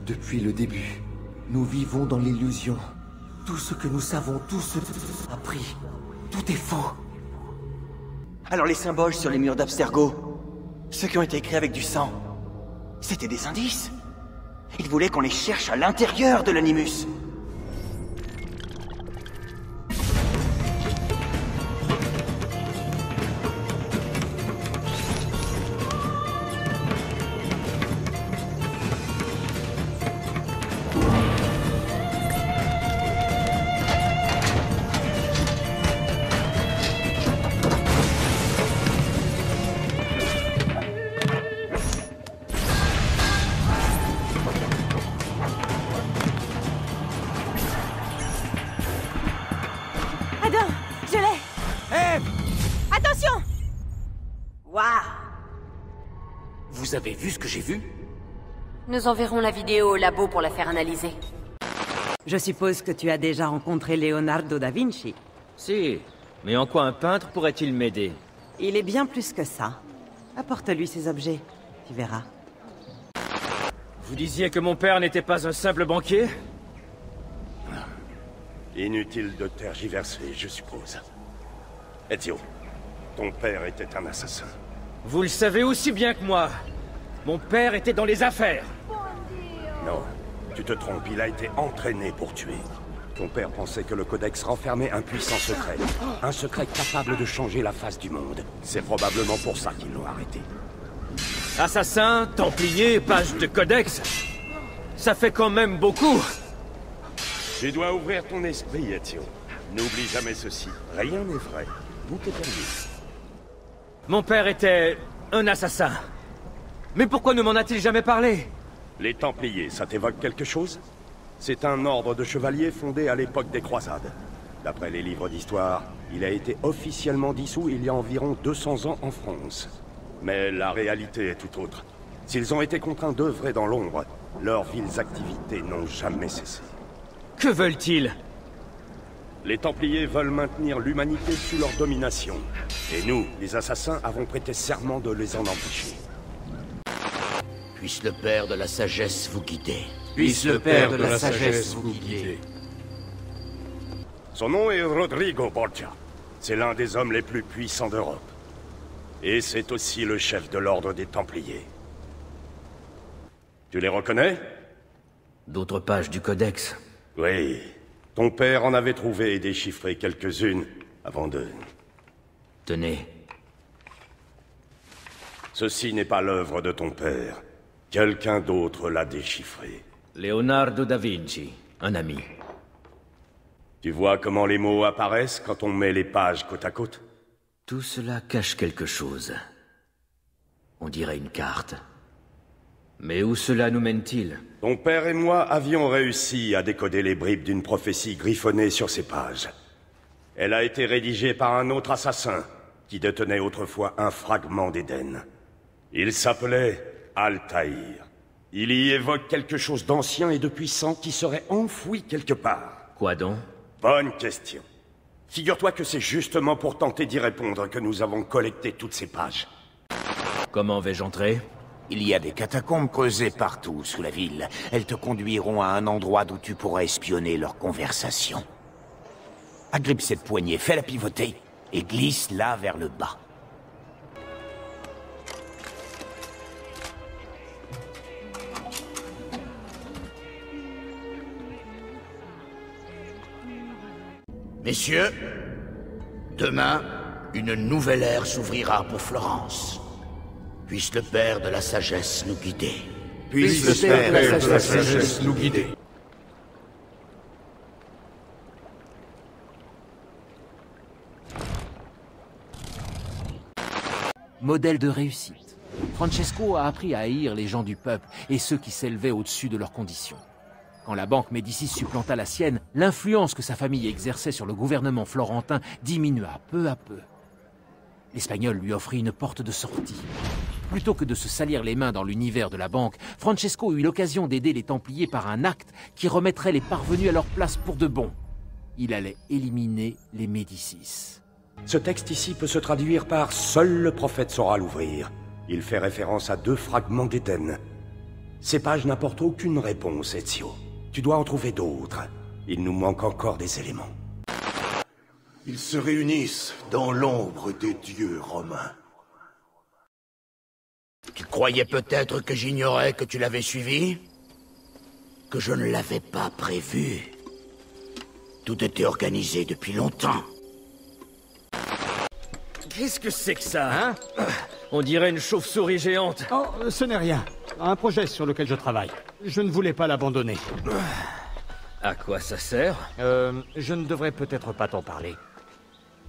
Depuis le début, nous vivons dans l'illusion. Tout ce que nous savons, tout ce que nous avons appris, tout est faux. Alors les symboles sur les murs d'Abstergo, Ceux qui ont été écrits avec du sang. C'était des indices. Ils voulaient qu'on les cherche à l'intérieur de l'Animus. Vous avez vu ce que j'ai vu? Nous enverrons la vidéo au labo pour la faire analyser. Je suppose que tu as déjà rencontré Leonardo da Vinci. Si, mais en quoi un peintre pourrait-il m'aider? Il est bien plus que ça. Apporte-lui ces objets, tu verras. Vous disiez que mon père n'était pas un simple banquier? Inutile de tergiverser, je suppose. Ezio, ton père était un assassin. Vous le savez aussi bien que moi. Mon père était dans les affaires. Non, tu te trompes, il a été entraîné pour tuer. Ton père pensait que le Codex renfermait un puissant secret. Un secret capable de changer la face du monde. C'est probablement pour ça qu'ils l'ont arrêté. Assassin, templier, page de Codex. Ça fait quand même beaucoup. Tu dois ouvrir ton esprit, Ezio. N'oublie jamais ceci. Rien n'est vrai. Tout est permis. Mon père était un assassin. Mais pourquoi ne m'en a-t-il jamais parlé? Les Templiers, ça t'évoque quelque chose? C'est un ordre de chevaliers fondé à l'époque des croisades. D'après les livres d'histoire, il a été officiellement dissous il y a environ 200 ans en France. Mais la réalité est tout autre. S'ils ont été contraints d'œuvrer dans l'ombre, leurs viles activités n'ont jamais cessé. Que veulent-ils? Les Templiers veulent maintenir l'humanité sous leur domination. Et nous, les assassins, avons prêté serment de les en empêcher. Puisse le Père de la Sagesse vous guider. Puisse le Père de la Sagesse vous guider. Son nom est Rodrigo Borgia. C'est l'un des hommes les plus puissants d'Europe. Et c'est aussi le chef de l'ordre des Templiers. Tu les reconnais? D'autres pages du Codex. Oui. Ton père en avait trouvé et déchiffré quelques-unes avant de... Tenez. Ceci n'est pas l'œuvre de ton père. Quelqu'un d'autre l'a déchiffré. Leonardo da Vinci, un ami. Tu vois comment les mots apparaissent quand on met les pages côte à côte? Tout cela cache quelque chose. On dirait une carte. Mais où cela nous mène-t-il? Ton père et moi avions réussi à décoder les bribes d'une prophétie griffonnée sur ces pages. Elle a été rédigée par un autre assassin, qui détenait autrefois un fragment d'Éden. Il s'appelait Altaïr. Il y évoque quelque chose d'ancien et de puissant qui serait enfoui quelque part. Quoi donc? Bonne question. Figure-toi que c'est justement pour tenter d'y répondre que nous avons collecté toutes ces pages. Comment vais-je entrer? Il y a des catacombes creusées partout sous la ville. Elles te conduiront à un endroit d'où tu pourras espionner leur conversation. Agrippe cette poignée, fais-la pivoter et glisse-la vers le bas. Messieurs, demain, une nouvelle ère s'ouvrira pour Florence. Puisse le Père de la Sagesse nous guider. Puisse le Père de la Sagesse nous guider. Modèle de réussite. Francesco a appris à haïr les gens du peuple et ceux qui s'élevaient au-dessus de leurs conditions. Quand la banque Médicis supplanta la sienne, l'influence que sa famille exerçait sur le gouvernement florentin diminua peu à peu. L'Espagnol lui offrit une porte de sortie. Plutôt que de se salir les mains dans l'univers de la banque, Francesco eut l'occasion d'aider les Templiers par un acte qui remettrait les parvenus à leur place pour de bon. Il allait éliminer les Médicis. Ce texte ici peut se traduire par « Seul le prophète saura l'ouvrir ». Il fait référence à 2 fragments d'Éden. Ces pages n'apportent aucune réponse, Ezio. Tu dois en trouver d'autres. Il nous manque encore des éléments. Ils se réunissent dans l'ombre des dieux romains. Tu croyais peut-être que j'ignorais que tu l'avais suivi? Que je ne l'avais pas prévu? Tout était organisé depuis longtemps. Qu'est-ce que c'est que ça, hein? On dirait une chauve-souris géante. Oh, ce n'est rien. Un projet sur lequel je travaille. Je ne voulais pas l'abandonner. À quoi ça sert? Je ne devrais peut-être pas t'en parler.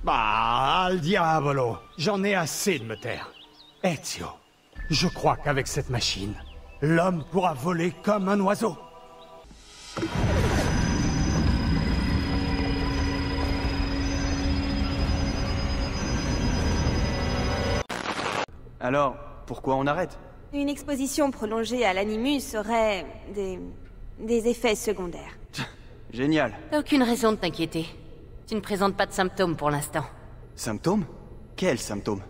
Bah, al diavolo. J'en ai assez de me taire. Ezio, je crois qu'avec cette machine, l'homme pourra voler comme un oiseau. Alors, pourquoi on arrête? Une exposition prolongée à l'Animus aurait des effets secondaires. Génial. T'as aucune raison de t'inquiéter. Tu ne présentes pas de symptômes pour l'instant. Symptômes? Quels symptômes?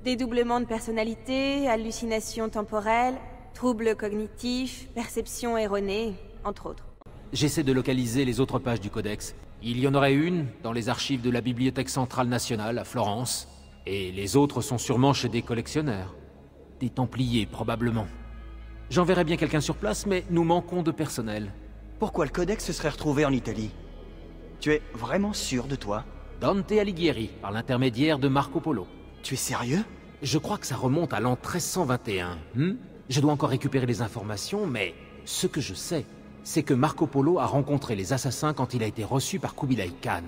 Dédoublement de personnalité, hallucinations temporelles, troubles cognitifs, perception erronée, entre autres. J'essaie de localiser les autres pages du codex. Il y en aurait une dans les archives de la Bibliothèque Centrale Nationale à Florence, et les autres sont sûrement chez des collectionneurs. Des Templiers, probablement. J'enverrai bien quelqu'un sur place, mais nous manquons de personnel. Pourquoi le codex se serait retrouvé en Italie? Tu es vraiment sûr de toi? Dante Alighieri, par l'intermédiaire de Marco Polo. Tu es sérieux? Je crois que ça remonte à l'an 1321. Je dois encore récupérer les informations, mais ce que je sais, c'est que Marco Polo a rencontré les assassins quand il a été reçu par Kubilai Khan.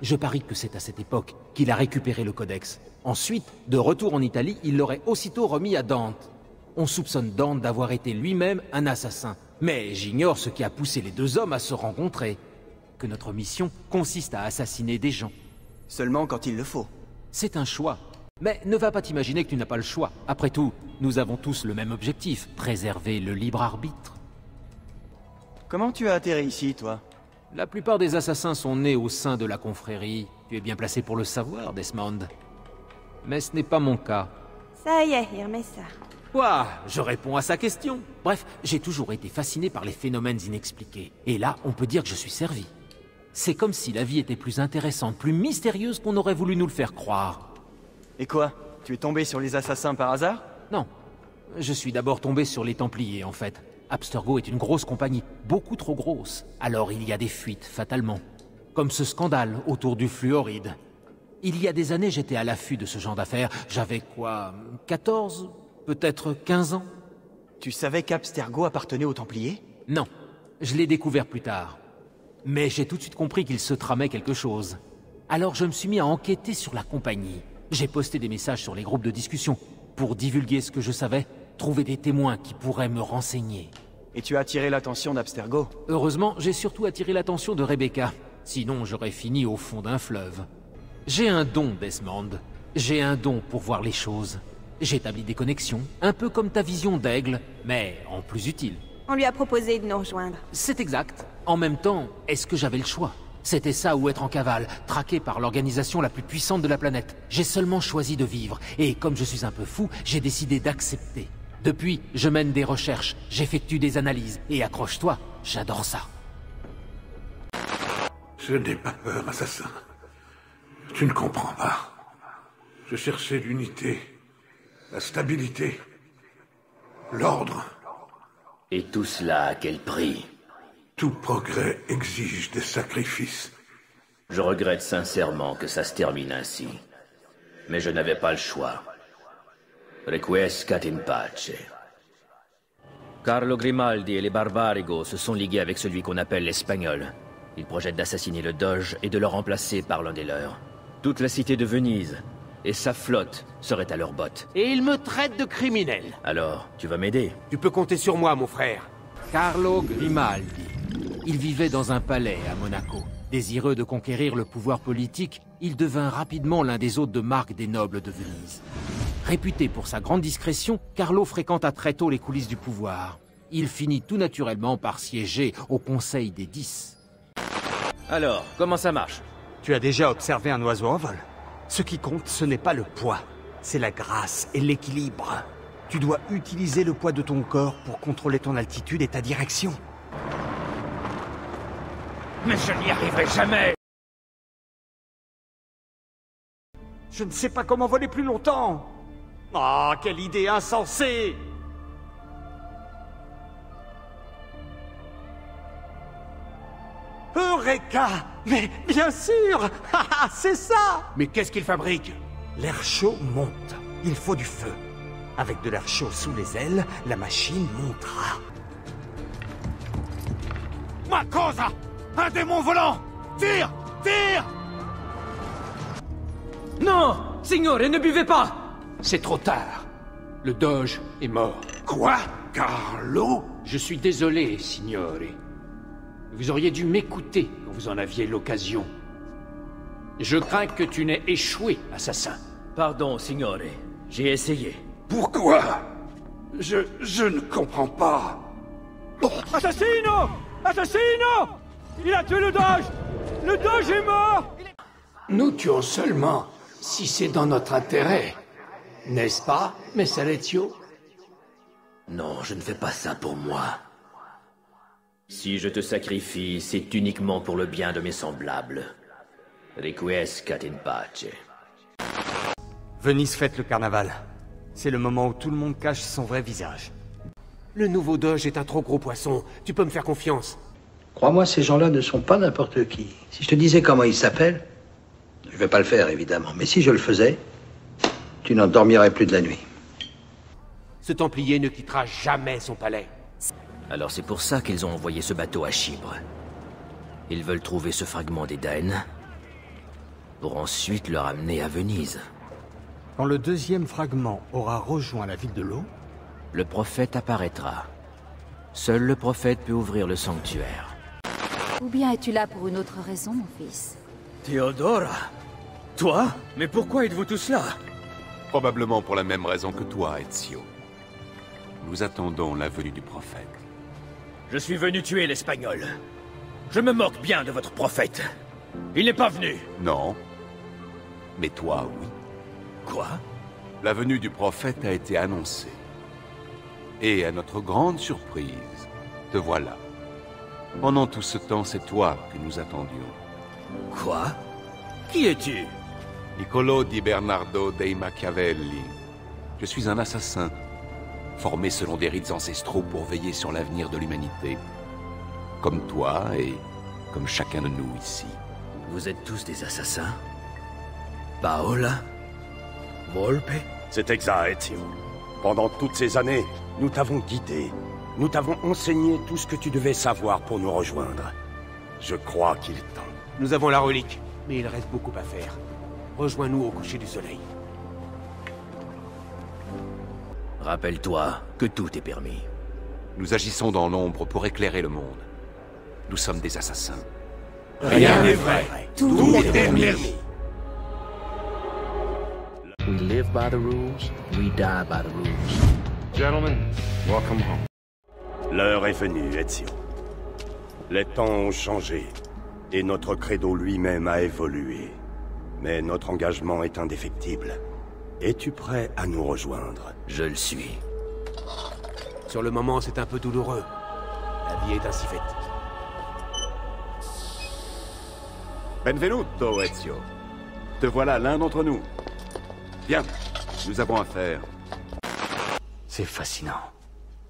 Je parie que c'est à cette époque qu'il a récupéré le codex. Ensuite, de retour en Italie, il l'aurait aussitôt remis à Dante. On soupçonne Dante d'avoir été lui-même un assassin. Mais j'ignore ce qui a poussé les deux hommes à se rencontrer. Que notre mission consiste à assassiner des gens. Seulement quand il le faut. C'est un choix. Mais ne va pas t'imaginer que tu n'as pas le choix. Après tout, nous avons tous le même objectif, préserver le libre arbitre. Comment tu as atterri ici, toi? La plupart des assassins sont nés au sein de la confrérie. Tu es bien placé pour le savoir, Desmond. Mais ce n'est pas mon cas. Ça y est, il remet ça. Ouah, je réponds à sa question. Bref, j'ai toujours été fasciné par les phénomènes inexpliqués. Et là, on peut dire que je suis servi. C'est comme si la vie était plus intéressante, plus mystérieuse qu'on aurait voulu nous le faire croire. Et quoi? Tu es tombé sur les assassins par hasard? Non. Je suis d'abord tombé sur les Templiers, en fait. Abstergo est une grosse compagnie, beaucoup trop grosse. Alors il y a des fuites, fatalement. Comme ce scandale autour du fluoride. Il y a des années, j'étais à l'affût de ce genre d'affaires. J'avais quoi, 14, peut-être 15 ans? Tu savais qu'Abstergo appartenait aux Templiers? Non. Je l'ai découvert plus tard. Mais j'ai tout de suite compris qu'il se tramait quelque chose. Alors je me suis mis à enquêter sur la compagnie. J'ai posté des messages sur les groupes de discussion pour divulguer ce que je savais, trouver des témoins qui pourraient me renseigner. Et tu as attiré l'attention d'Abstergo? Heureusement, j'ai surtout attiré l'attention de Rebecca. Sinon, j'aurais fini au fond d'un fleuve. J'ai un don, Desmond. J'ai un don pour voir les choses. J'établis des connexions, un peu comme ta vision d'aigle, mais en plus utile. On lui a proposé de nous rejoindre. C'est exact. En même temps, est-ce que j'avais le choix? C'était ça ou être en cavale, traqué par l'organisation la plus puissante de la planète. J'ai seulement choisi de vivre, et comme je suis un peu fou, j'ai décidé d'accepter. Depuis, je mène des recherches, j'effectue des analyses, et accroche-toi, j'adore ça. Je n'ai pas peur, assassin. Tu ne comprends pas. Je cherchais l'unité, la stabilité, l'ordre. Et tout cela à quel prix? Tout progrès exige des sacrifices. Je regrette sincèrement que ça se termine ainsi. Mais je n'avais pas le choix. Requiescat in pace. Carlo Grimaldi et les Barbarigo se sont ligués avec celui qu'on appelle l'Espagnol. Ils projettent d'assassiner le Doge et de le remplacer par l'un des leurs. Toute la cité de Venise et sa flotte seraient à leurs bottes. Et ils me traitent de criminel. Alors, tu vas m'aider? Tu peux compter sur moi, mon frère. Carlo Grimaldi. Il vivait dans un palais à Monaco. Désireux de conquérir le pouvoir politique, il devint rapidement l'un des hôtes de marque des nobles de Venise. Réputé pour sa grande discrétion, Carlo fréquenta très tôt les coulisses du pouvoir. Il finit tout naturellement par siéger au Conseil des 10. Alors, comment ça marche? Tu as déjà observé un oiseau en vol. Ce qui compte, ce n'est pas le poids, c'est la grâce et l'équilibre. Tu dois utiliser le poids de ton corps pour contrôler ton altitude et ta direction. Mais je n'y arriverai jamais. Je ne sais pas comment voler plus longtemps. Oh, quelle idée insensée! Eureka! Mais bien sûr! C'est ça! Mais qu'est-ce qu'il fabrique? L'air chaud monte. Il faut du feu. Avec de l'air chaud sous les ailes, la machine montera. Ma cosa! Un démon volant! Tire! Tire! Non! Signore, ne buvez pas! C'est trop tard. Le Doge est mort. Quoi? Carlo? Je suis désolé, signore. Vous auriez dû m'écouter quand vous en aviez l'occasion. Je crains que tu n'aies échoué, assassin. Pardon, signore. J'ai essayé. Pourquoi? Je ne comprends pas. Assassino! Assassino! Il a tué le Doge! Le Doge est mort! Nous tuons seulement si c'est dans notre intérêt. N'est-ce pas, Messer Ezio? Non, je ne fais pas ça pour moi. Si je te sacrifie, c'est uniquement pour le bien de mes semblables. Requiescat in pace. Venise fête le carnaval. C'est le moment où tout le monde cache son vrai visage. Le nouveau Doge est un trop gros poisson. Tu peux me faire confiance. Crois-moi, ces gens-là ne sont pas n'importe qui. Si je te disais comment ils s'appellent, je vais pas le faire, évidemment. Mais si je le faisais, tu n'en dormirais plus de la nuit. Ce Templier ne quittera jamais son palais. Alors c'est pour ça qu'ils ont envoyé ce bateau à Chypre. Ils veulent trouver ce fragment d'Éden pour ensuite le ramener à Venise. Quand le deuxième fragment aura rejoint la ville de l'eau, le prophète apparaîtra. Seul le prophète peut ouvrir le sanctuaire. Ou bien es-tu là pour une autre raison, mon fils? Théodora? Toi? Mais pourquoi êtes-vous tous là? Probablement pour la même raison que toi, Ezio. Nous attendons la venue du prophète. Je suis venu tuer l'Espagnol. Je me moque bien de votre prophète. Il n'est pas venu. Non. Mais toi, oui. Quoi? La venue du prophète a été annoncée. Et à notre grande surprise, te voilà. Pendant tout ce temps, c'est toi que nous attendions. Quoi? Qui es-tu? Niccolò di Bernardo dei Machiavelli. Je suis un assassin, formé selon des rites ancestraux pour veiller sur l'avenir de l'humanité. Comme toi et comme chacun de nous ici. Vous êtes tous des assassins? Paola? Volpe? C'est exact, Ezio. Pendant toutes ces années, nous t'avons guidé. Nous t'avons enseigné tout ce que tu devais savoir pour nous rejoindre. Je crois qu'il est temps. Nous avons la relique, mais il reste beaucoup à faire. Rejoins-nous au coucher du soleil. Rappelle-toi que tout est permis. Nous agissons dans l'ombre pour éclairer le monde. Nous sommes des assassins. Rien n'est vrai. Tout est permis. We live by the rules, we die by the rules. Gentlemen, welcome home. L'heure est venue, Ezio. Les temps ont changé, et notre credo lui-même a évolué. Mais notre engagement est indéfectible. Es-tu prêt à nous rejoindre? Je le suis. Sur le moment, c'est un peu douloureux. La vie est ainsi faite. Benvenuto, Ezio. Te voilà l'un d'entre nous. Viens, nous avons affaire. c'est fascinant.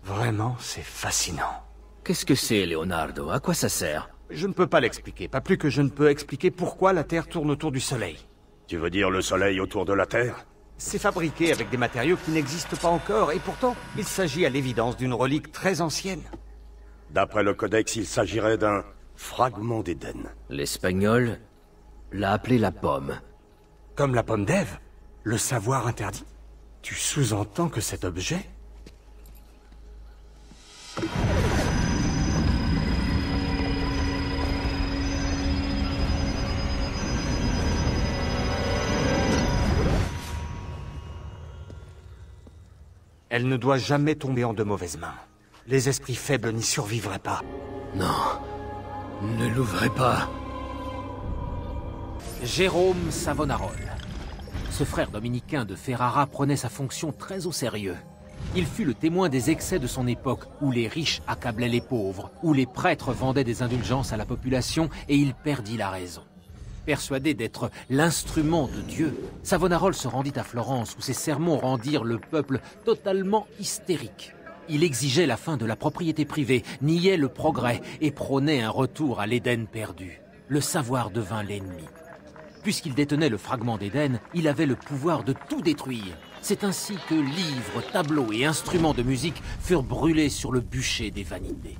Vraiment, c'est fascinant. Qu'est-ce que c'est, Leonardo? À quoi ça sert? Je ne peux pas l'expliquer, pas plus que je ne peux expliquer pourquoi la Terre tourne autour du Soleil. Tu veux dire le Soleil autour de la Terre? C'est fabriqué avec des matériaux qui n'existent pas encore, et pourtant, il s'agit à l'évidence d'une relique très ancienne. D'après le Codex, il s'agirait d'un fragment d'Éden. L'Espagnol l'a appelé la pomme. Comme la pomme d'Ève? Le savoir interdit? Tu sous-entends que cet objet... Elle ne doit jamais tomber en de mauvaises mains. Les esprits faibles n'y survivraient pas. Non, ne l'ouvrez pas. Jérôme Savonarole. Ce frère dominicain de Ferrara prenait sa fonction très au sérieux. Il fut le témoin des excès de son époque, où les riches accablaient les pauvres, où les prêtres vendaient des indulgences à la population, et il perdit la raison. Persuadé d'être l'instrument de Dieu, Savonarola se rendit à Florence où ses sermons rendirent le peuple totalement hystérique. Il exigeait la fin de la propriété privée, niait le progrès et prônait un retour à l'Éden perdu. Le savoir devint l'ennemi. Puisqu'il détenait le fragment d'Éden, il avait le pouvoir de tout détruire. C'est ainsi que livres, tableaux et instruments de musique furent brûlés sur le bûcher des vanités.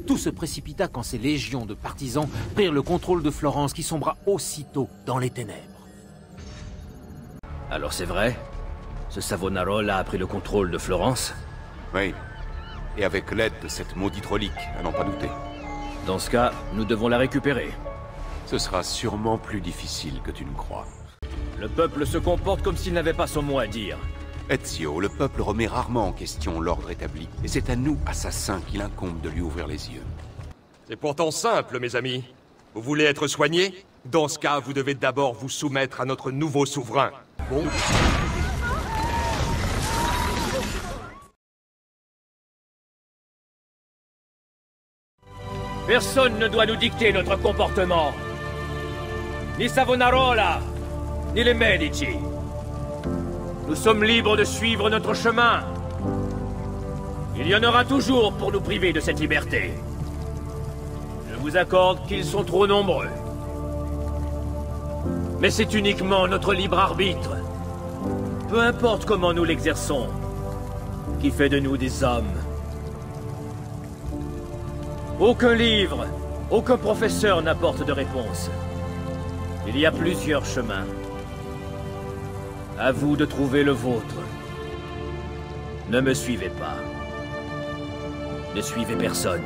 Tout se précipita quand ces légions de partisans prirent le contrôle de Florence qui sombra aussitôt dans les ténèbres. Alors c'est vrai? Ce Savonarola a pris le contrôle de Florence? Oui. Et avec l'aide de cette maudite relique, à n'en pas douter. Dans ce cas, nous devons la récupérer. Ce sera sûrement plus difficile que tu ne crois. Le peuple se comporte comme s'il n'avait pas son mot à dire. Ezio, le peuple remet rarement en question l'ordre établi. Et c'est à nous, assassins, qu'il incombe de lui ouvrir les yeux. C'est pourtant simple, mes amis. Vous voulez être soignés? Dans ce cas, vous devez d'abord vous soumettre à notre nouveau souverain. Bon. Personne ne doit nous dicter notre comportement. Ni Savonarola, ni les Medici. Nous sommes libres de suivre notre chemin. Il y en aura toujours pour nous priver de cette liberté. Je vous accorde qu'ils sont trop nombreux. Mais c'est uniquement notre libre arbitre, peu importe comment nous l'exerçons, qui fait de nous des hommes. Aucun livre, aucun professeur n'apporte de réponse. Il y a plusieurs chemins. À vous de trouver le vôtre. Ne me suivez pas. Ne suivez personne.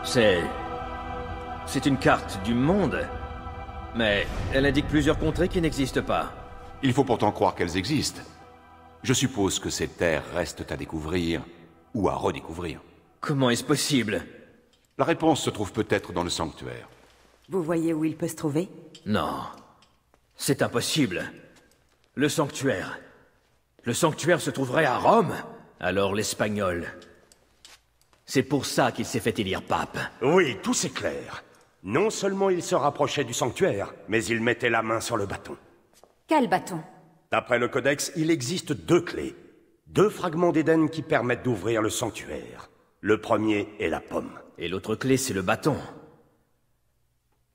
C'est une carte du monde, mais elle indique plusieurs contrées qui n'existent pas. Il faut pourtant croire qu'elles existent. Je suppose que ces terres restent à découvrir, ou à redécouvrir. Comment est-ce possible? La réponse se trouve peut-être dans le sanctuaire. Vous voyez où il peut se trouver? Non. C'est impossible. Le sanctuaire. Le sanctuaire se trouverait à Rome? Alors l'Espagnol. C'est pour ça qu'il s'est fait élire pape. Oui, tout c'est clair. Non seulement il se rapprochait du sanctuaire, mais il mettait la main sur le bâton. Quel bâton? D'après le codex, il existe 2 clés. 2 fragments d'Éden qui permettent d'ouvrir le sanctuaire. Le premier est la pomme. Et l'autre clé, c'est le bâton.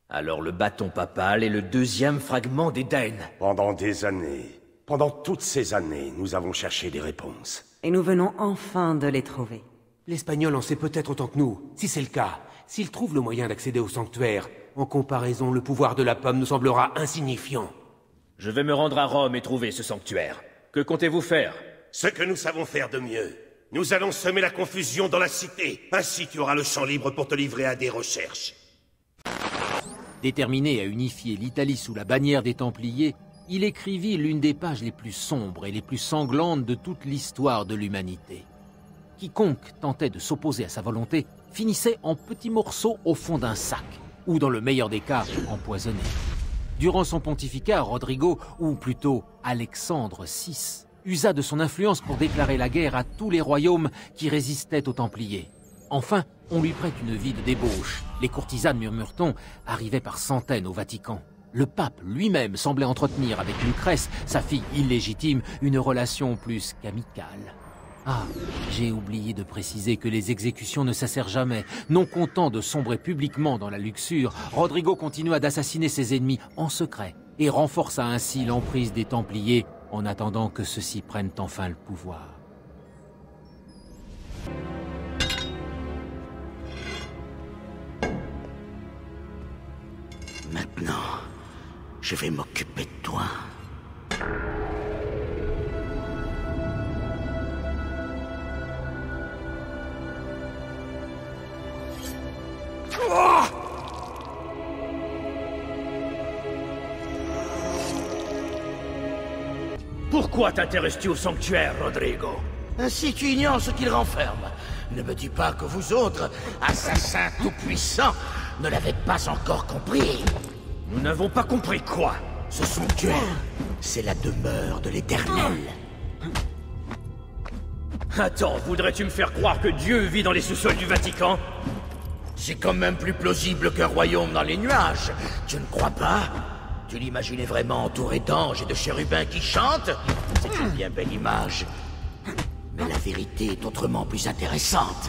Alors le bâton papal est le 2e fragment d'Éden. Pendant des années, pendant toutes ces années, nous avons cherché des réponses. Et nous venons enfin de les trouver. L'Espagnol en sait peut-être autant que nous. Si c'est le cas, s'il trouve le moyen d'accéder au sanctuaire, en comparaison, le pouvoir de la pomme nous semblera insignifiant. Je vais me rendre à Rome et trouver ce sanctuaire. Que comptez-vous faire? Ce que nous savons faire de mieux. Nous allons semer la confusion dans la cité. Ainsi tu auras le champ libre pour te livrer à des recherches. Déterminé à unifier l'Italie sous la bannière des Templiers, il écrivit l'une des pages les plus sombres et les plus sanglantes de toute l'histoire de l'humanité. Quiconque tentait de s'opposer à sa volonté finissait en petits morceaux au fond d'un sac, ou dans le meilleur des cas, empoisonné. Durant son pontificat, Rodrigo, ou plutôt Alexandre VI, usa de son influence pour déclarer la guerre à tous les royaumes qui résistaient aux Templiers. Enfin, on lui prête une vie de débauche. Les courtisanes, murmure-t-on, arrivaient par centaines au Vatican. Le pape lui-même semblait entretenir avec Lucrèce, sa fille illégitime, une relation plus qu'amicale. Ah, j'ai oublié de préciser que les exécutions ne cessèrent jamais. Non content de sombrer publiquement dans la luxure, Rodrigo continua d'assassiner ses ennemis en secret et renforça ainsi l'emprise des Templiers en attendant que ceux-ci prennent enfin le pouvoir. Maintenant, je vais m'occuper de toi. Pourquoi t'intéresses-tu au sanctuaire, Rodrigo? Ainsi tu ignores ce qu'il renferme. Ne me dis pas que vous autres, assassins tout-puissants, ne l'avez pas encore compris. Nous n'avons pas compris quoi? Ce sanctuaire, c'est la demeure de l'Éternel. Attends, voudrais-tu me faire croire que Dieu vit dans les sous-sols du Vatican? C'est quand même plus plausible qu'un royaume dans les nuages. Tu ne crois pas? Tu l'imaginais vraiment entouré d'anges et de chérubins qui chantent? C'est une bien belle image. Mais la vérité est autrement plus intéressante.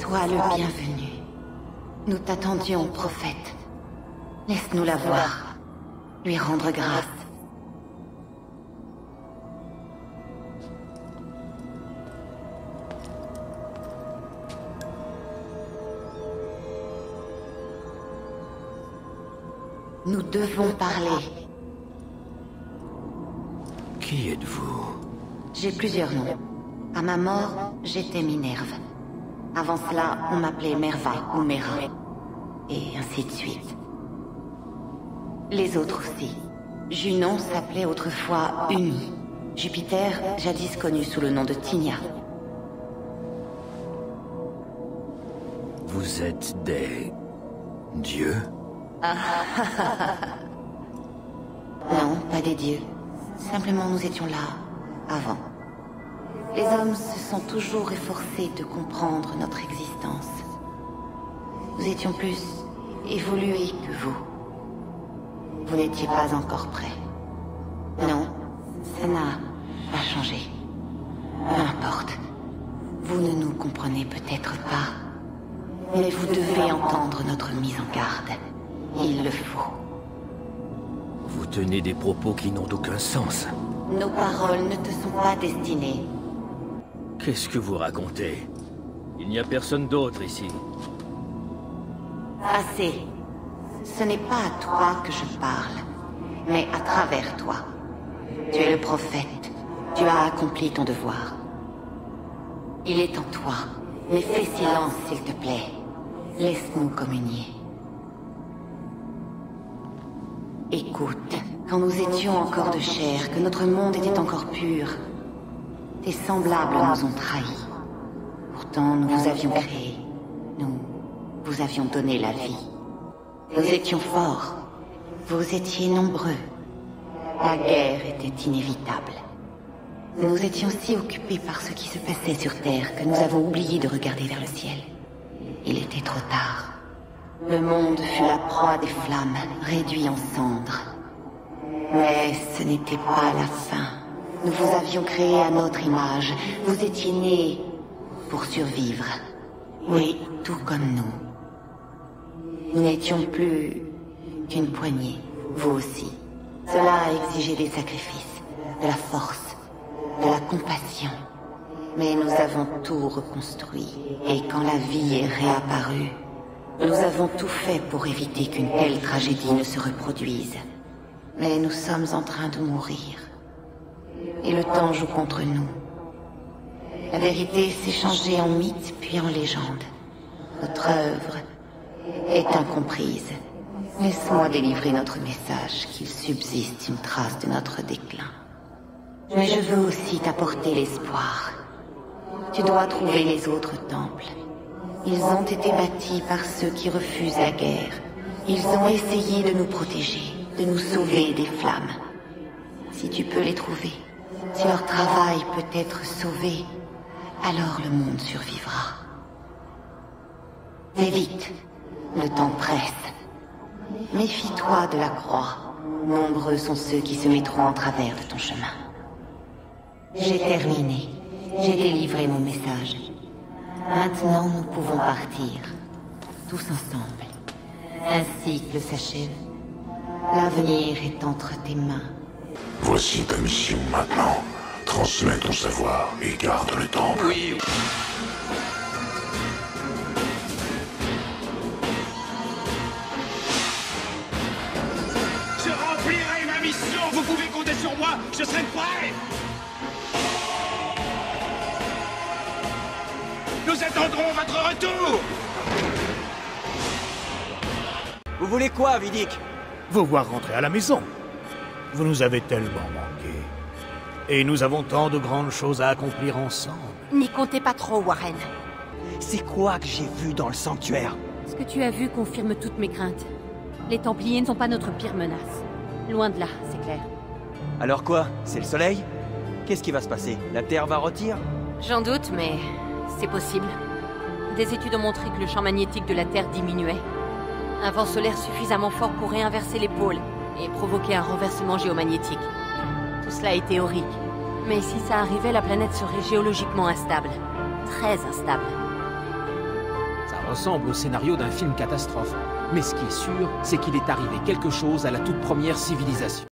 Sois le bienvenu. Nous t'attendions, prophète. Laisse-nous la voir. Lui rendre grâce. Nous devons parler. Qui êtes-vous? J'ai plusieurs noms. À ma mort, j'étais Minerve. Avant cela, on m'appelait Merva ou Mera. Et ainsi de suite. Les autres aussi. Junon s'appelait autrefois Uni. Jupiter, jadis connu sous le nom de Tinia. Vous êtes des... dieux? Non, pas des dieux. Simplement nous étions là, avant. Les hommes se sont toujours efforcés de comprendre notre existence. Nous étions plus évolués que vous. Vous n'étiez pas encore prêts. Non, ça n'a pas changé. Peu importe. Vous ne nous comprenez peut-être pas. Mais vous devez entendre notre mise en garde. Il le faut. Vous tenez des propos qui n'ont aucun sens. Nos paroles ne te sont pas destinées. Qu'est-ce que vous racontez? Il n'y a personne d'autre ici. Assez. Ce n'est pas à toi que je parle, mais à travers toi. Tu es le prophète. Tu as accompli ton devoir. Il est en toi. Mais fais silence, s'il te plaît. Laisse-nous communier. Écoute, quand nous étions encore de chair, que notre monde était encore pur, tes semblables nous ont trahis. Pourtant, nous vous avions créé. Nous vous avions donné la vie. Nous étions forts. Vous étiez nombreux. La guerre était inévitable. Nous étions si occupés par ce qui se passait sur Terre que nous avons oublié de regarder vers le ciel. Il était trop tard. Le monde fut la proie des flammes, réduit en cendres. Mais ce n'était pas la fin. Nous vous avions créé à notre image. Vous étiez nés pour survivre. Oui, tout comme nous. Nous n'étions plus qu'une poignée, vous aussi. Cela a exigé des sacrifices, de la force, de la compassion. Mais nous avons tout reconstruit. Et quand la vie est réapparue, nous avons tout fait pour éviter qu'une telle tragédie ne se reproduise. Mais nous sommes en train de mourir. Et le temps joue contre nous. La vérité s'est changée en mythe puis en légende. Notre œuvre est incomprise. Laisse-moi délivrer notre message, qu'il subsiste une trace de notre déclin. Mais je veux aussi t'apporter l'espoir. Tu dois trouver les autres temples. Ils ont été bâtis par ceux qui refusent la guerre. Ils ont essayé de nous protéger, de nous sauver des flammes. Si tu peux les trouver, si leur travail peut être sauvé, alors le monde survivra. Mais vite, le temps presse. Méfie-toi de la croix. Nombreux sont ceux qui se mettront en travers de ton chemin. J'ai terminé. J'ai délivré mon message. Maintenant, nous pouvons partir. Tous ensemble. Un cycle s'achève L'avenir est entre tes mains. Voici ta mission maintenant. Transmets ton savoir et garde le temple. Oui. Je remplirai ma mission. Vous pouvez compter sur moi. Je serai prêt. Nous attendrons votre retour. Vous voulez quoi, Vidic? Vous voir rentrer à la maison. Vous nous avez tellement manqué. Et nous avons tant de grandes choses à accomplir ensemble. N'y comptez pas trop, Warren. C'est quoi que j'ai vu dans le sanctuaire? Ce que tu as vu confirme toutes mes craintes. Les Templiers ne sont pas notre pire menace. Loin de là, c'est clair. Alors quoi? C'est le soleil? Qu'est-ce qui va se passer? La Terre va rôtir? J'en doute, mais c'est possible. Des études ont montré que le champ magnétique de la Terre diminuait. Un vent solaire suffisamment fort pour réinverser les pôles et provoquer un renversement géomagnétique. Tout cela est théorique. Mais si ça arrivait, la planète serait géologiquement instable. Très instable. Ça ressemble au scénario d'un film catastrophe. Mais ce qui est sûr, c'est qu'il est arrivé quelque chose à la toute première civilisation.